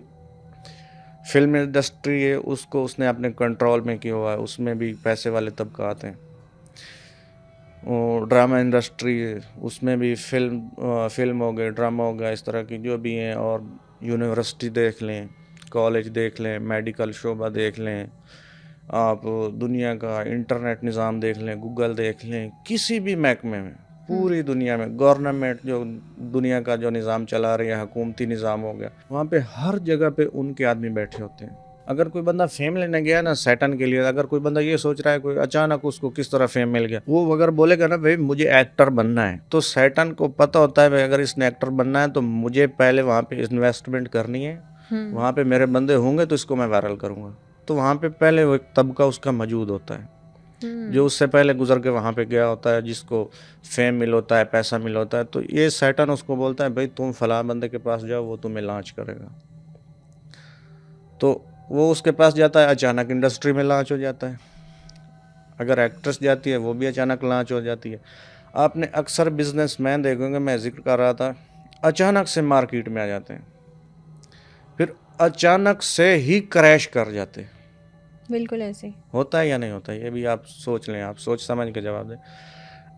B: فلم انڈسٹری ہے, اس کو اس نے اپنے کنٹرول میں کیا ہوا ہے, اس میں بھی پیسے والے طبقات ہیں. اور ڈرامہ انڈسٹری ہے, اس میں بھی فلم ہو گئے, ڈرامہ ہو گیا, اس طرح کی جو بھی ہیں. اور یونیورسٹی دیکھ لیں, کالج دیکھ لیں, میڈیکل شعبہ دیکھ لیں, آپ دنیا کا انٹرنیٹ نظام دیکھ لیں, گوگل دیکھ لیں, کسی بھی محکمے میں پوری دنیا میں گورنمنٹ جو دنیا کا جو نظام چلا رہی ہے, حکومتی نظام ہو گیا, وہاں پہ ہر جگہ پہ ان کے آدمی بیٹھے ہوتے ہیں. اگر کوئی بندہ فیم لینے گیا نا سیٹن کے لیے, اگر کوئی بندہ یہ سوچ رہا ہے کوئی اچانک اس کو کس طرح فیم مل گیا, وہ اگر بولے گا نا بھائی مجھے ایکٹر بننا ہے, تو سیٹن کو پتہ ہوتا ہے بھائی اگر اس نے ایکٹر بننا ہے تو مجھے پہلے وہاں پہ انویسٹمنٹ کرنی ہے, وہاں پہ میرے بندے ہوں گے تو اس کو میں وائرل کروں گا. تو وہاں پہ پہلے وہ ایک طبقہ اس کا موجود ہوتا ہے جو اس سے پہلے گزر کے وہاں پہ گیا ہوتا ہے, جس کو فیم مل ہوتا ہے, پیسہ مل ہوتا ہے. تو یہ سیٹن اس کو بولتا ہے بھائی تم فلاں بندے کے پاس جاؤ, وہ تمہیں لانچ کرے گا. تو وہ اس کے پاس جاتا ہے, اچانک انڈسٹری میں لانچ ہو جاتا ہے. اگر ایکٹریس جاتی ہے وہ بھی اچانک لانچ ہو جاتی ہے. آپ نے اکثر بزنس مین دیکھیں گے, میں ذکر کر رہا تھا, اچانک سے مارکیٹ میں آ جاتے ہیں, پھر اچانک سے ہی کریش کر جاتے ہیں.
A: بالکل ایسے
B: ہوتا ہے یا نہیں ہوتا ہے یہ بھی آپ سوچ لیں, آپ سوچ سمجھ کے جواب دیں.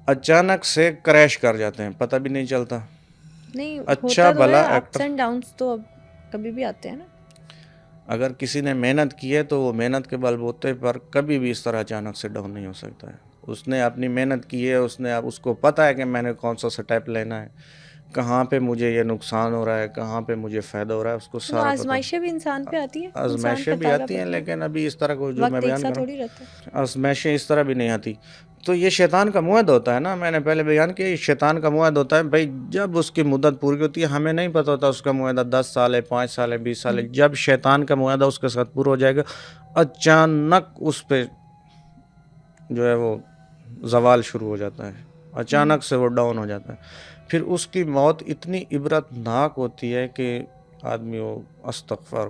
B: اچانک سے کریش کر جاتے ہیں, پتہ بھی نہیں چلتا.
A: نہیں
B: اچھا
A: ہوتا تو
B: بھلا
A: ہے, اپس
B: ایکٹر,
A: اینڈ ڈاؤنس تو اب کبھی بھی آتے ہیں نا.
B: اگر کسی نے محنت کی ہے تو وہ محنت کے بل بوتے پر کبھی بھی اس طرح اچانک سے ڈاؤن نہیں ہو سکتا ہے. اس نے اپنی محنت کی ہے, اس کو پتہ ہے کہ میں نے کون سا سٹیپ لینا ہے, کہاں پہ مجھے یہ نقصان ہو رہا ہے, کہاں پہ مجھے فائدہ ہو رہا ہے, اس کو سارا پتہ.
A: آزمائشیں بھی انسان پہ آتی ہیں,
B: آزمائشیں بھی آتی ہیں, لیکن ابھی اس طرح کو جو میں بیان کر رہا ہوں آزمائشیں اس طرح بھی نہیں آتی. تو یہ شیطان کا معاہدہ ہوتا ہے نا, میں نے پہلے بیان کیا, یہ شیطان کا معاہدہ ہوتا ہے. بھائی جب اس کی مدت پوری ہوتی ہے, ہمیں نہیں پتہ ہوتا اس کا معاہدہ 10 سال ہے, 5 سال ہے, 20 سال ہے. جب شیطان کا معاہدہ اس کے ساتھ پورا ہو جائے گا, اچانک اس پہ جو ہے وہ زوال شروع ہو جاتا ہے, اچانک سے وہ ڈاؤن ہو جاتا ہے. پھر اس کی موت اتنی عبرت ناک ہوتی ہے کہ آدمی وہ استغفار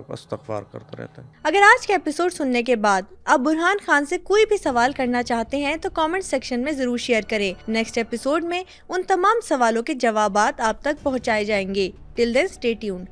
B: کرتا رہتا ہے.
A: اگر آج کا ایپیسوڈ سننے کے بعد آپ برہان خان سے کوئی بھی سوال کرنا چاہتے ہیں تو کامنٹ سیکشن میں ضرور شیئر کریں. نیکسٹ ایپیسوڈ میں ان تمام سوالوں کے جوابات آپ تک پہنچائے جائیں گے. ٹل دین اسٹے ٹیونڈ.